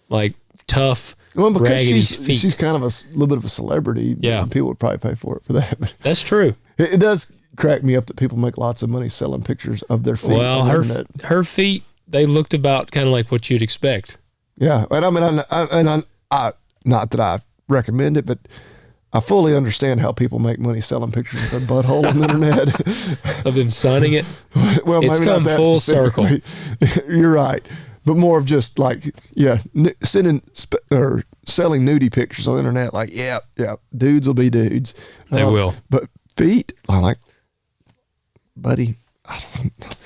like tough, Well, because raggedy feet. she's kind of a little bit of a celebrity. Yeah. People would probably pay for it for that. But That's true. it does crack me up that people make lots of money selling pictures of their feet Well, on the internet. her feet, they looked about kind of like what you'd expect. Yeah. And I mean, I not that I recommend it, but I fully understand how people make money selling pictures of their butthole on the internet. Of them sunning it. Well, It's maybe not come that full circle. specifically. You're right. But more of just like, sending or selling nudie pictures on the internet. Like, yeah, dudes will be dudes. They will. But feet, I'm like, buddy,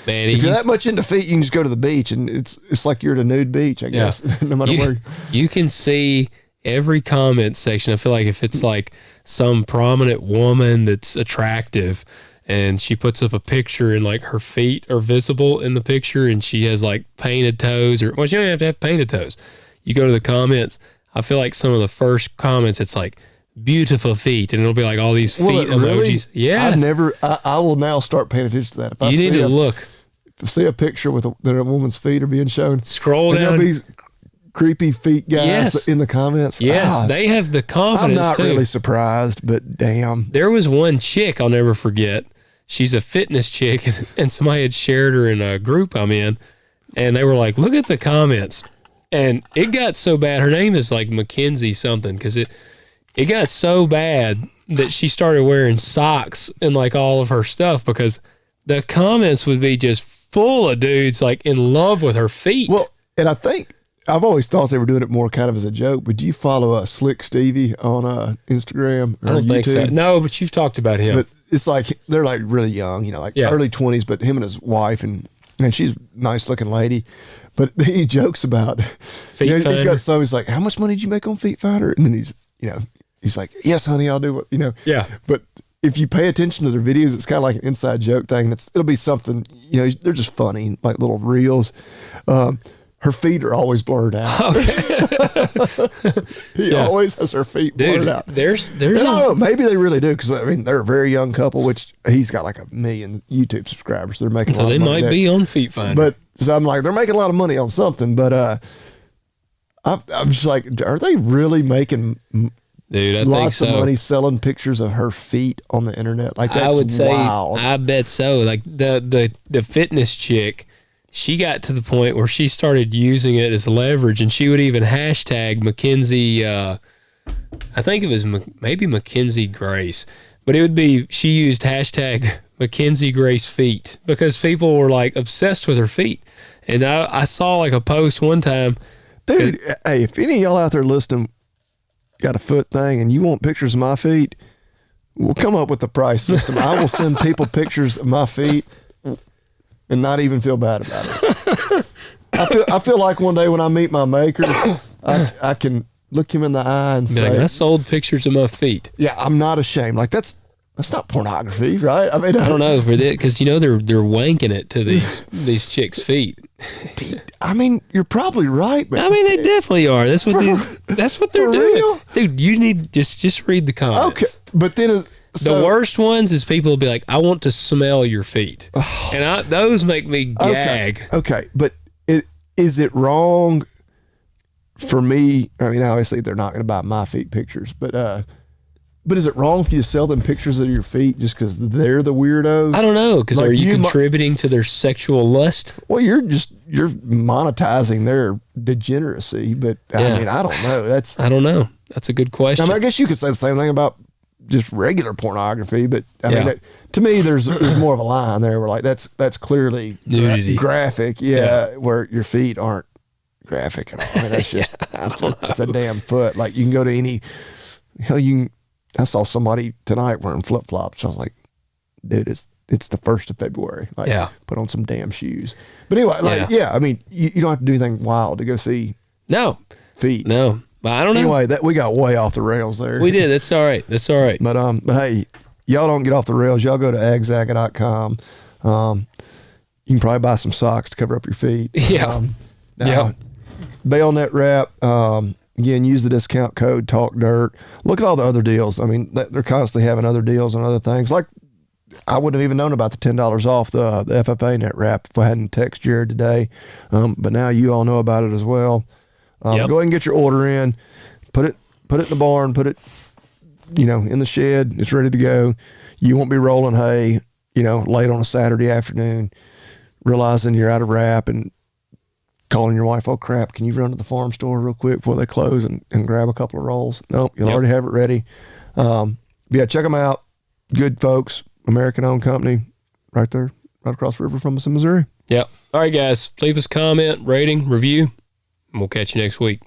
Man, if you're that much into feet, you can just go to the beach, and it's like you're at a nude beach, I guess, no matter where. You can see every comment section. I feel like if it's like some prominent woman that's attractive and she puts up a picture and like her feet are visible in the picture and she has like painted toes, or, well, she don't have to have painted toes. You go to the comments. I feel like some of the first comments, it's like beautiful feet, and it'll be like all these feet emojis. Yes. I will now start paying attention to that. If I You need to look. If I see a picture with that a woman's feet are being shown, Scroll and down. there'll be creepy feet guys Yes. in the comments. Yes, they have the confidence I'm not too. really surprised, but damn. There was one chick I'll never forget. She's a fitness chick, and somebody had shared her in a group I'm in, and they were like, look at the comments. And it got so bad. Her name is like Mackenzie something, because it got so bad that she started wearing socks and like all of her stuff, because the comments would be just full of dudes like in love with her feet. Well, and I think I've always thought they were doing it more kind of as a joke, but do you follow Slick Stevie on Instagram or I don't think so. YouTube? No, but you've talked about him. But it's like they're like really young, like early 20s, but him and his wife, and she's a nice looking lady. But he jokes about Feet he's Finder. got some. He's like, "How much money did you make on Feet Finder?" And then he's like, "Yes, honey, I'll do what Yeah. But if you pay attention to their videos, it's kind of like an inside joke thing. It'll be something they're just funny, like little reels. her feet are always blurred out. Okay. He always has her feet blurred out. There's I don't know, maybe they really do, because I mean they're a very young couple, which he's got like 1 million YouTube subscribers. They're making a lot of money. So they might be on Feet Finder. But so I'm like, they're making a lot of money on something. But I'm just like, are they really making Dude, I lots think so. of money selling pictures of her feet on the internet? Like, that's I would say, wild. I bet so. Like the fitness chick, she got to the point where she started using it as leverage, and she would even hashtag Mackenzie. I think it was maybe Mackenzie Grace, but it would be, she used hashtag Mackenzie Grace feet, because people were like obsessed with her feet. And I saw like a post one time. Dude, hey, if any of y'all out there listening got a foot thing and you want pictures of my feet, we'll come up with the price system. I will send people pictures of my feet and not even feel bad about it. I feel like one day when I meet my maker, I can look him in the eye and say, like, I sold pictures of my feet. yeah, I'm not ashamed. Like, that's not pornography, right? I mean, I don't know for that, because they're wanking it to these chicks' feet. I mean, you're probably right, man. I mean, they definitely are. That's what they're doing, real? dude. You need just read the comments. Okay, but then The worst ones is people will be like, I want to smell your feet. And those make me gag. Okay, but is it wrong for me? I mean, obviously they're not going to buy my feet pictures, but is it wrong for you to sell them pictures of your feet just because they're the weirdos? I don't know, because Like, are you contributing to their sexual lust? Well, you're monetizing their degeneracy, but I mean, I don't know. I don't know. That's a good question. I mean, I guess you could say the same thing about just regular pornography, but I mean, to me, there's more of a line there where like that's clearly Nudity. graphic, where your feet aren't graphic at all. I mean, that's just it's a damn foot. Like, you can go to any I saw somebody tonight wearing flip flops. I was like, dude, it's the 1st of February. Like, put on some damn shoes. But anyway, like, I mean, you don't have to do anything wild to go see feet. No. But I don't know. Anyway, we got way off the rails there. We did. That's all right. But hey, y'all don't get off the rails. Y'all go to agzacca.com. You can probably buy some socks to cover up your feet. Bayonet wrap. Again, use the discount code TalkDirt. Look at all the other deals. I mean, they're constantly having other deals on other things. Like, I wouldn't have even known about the $10 off the FFA net wrap if I hadn't texted Jared today. But now you all know about it as well. Go ahead and get your order in. Put it in the barn. Put it, in the shed. It's ready to go. You won't be rolling hay, late on a Saturday afternoon, realizing you're out of wrap and calling your wife, oh crap, can you run to the farm store real quick before they close and grab a couple of rolls? Nope, you'll already have it ready. Check them out. Good folks, American-owned company, right there, right across the river from us in Missouri. Yep. All right, guys, leave us a comment, rating, review, and we'll catch you next week.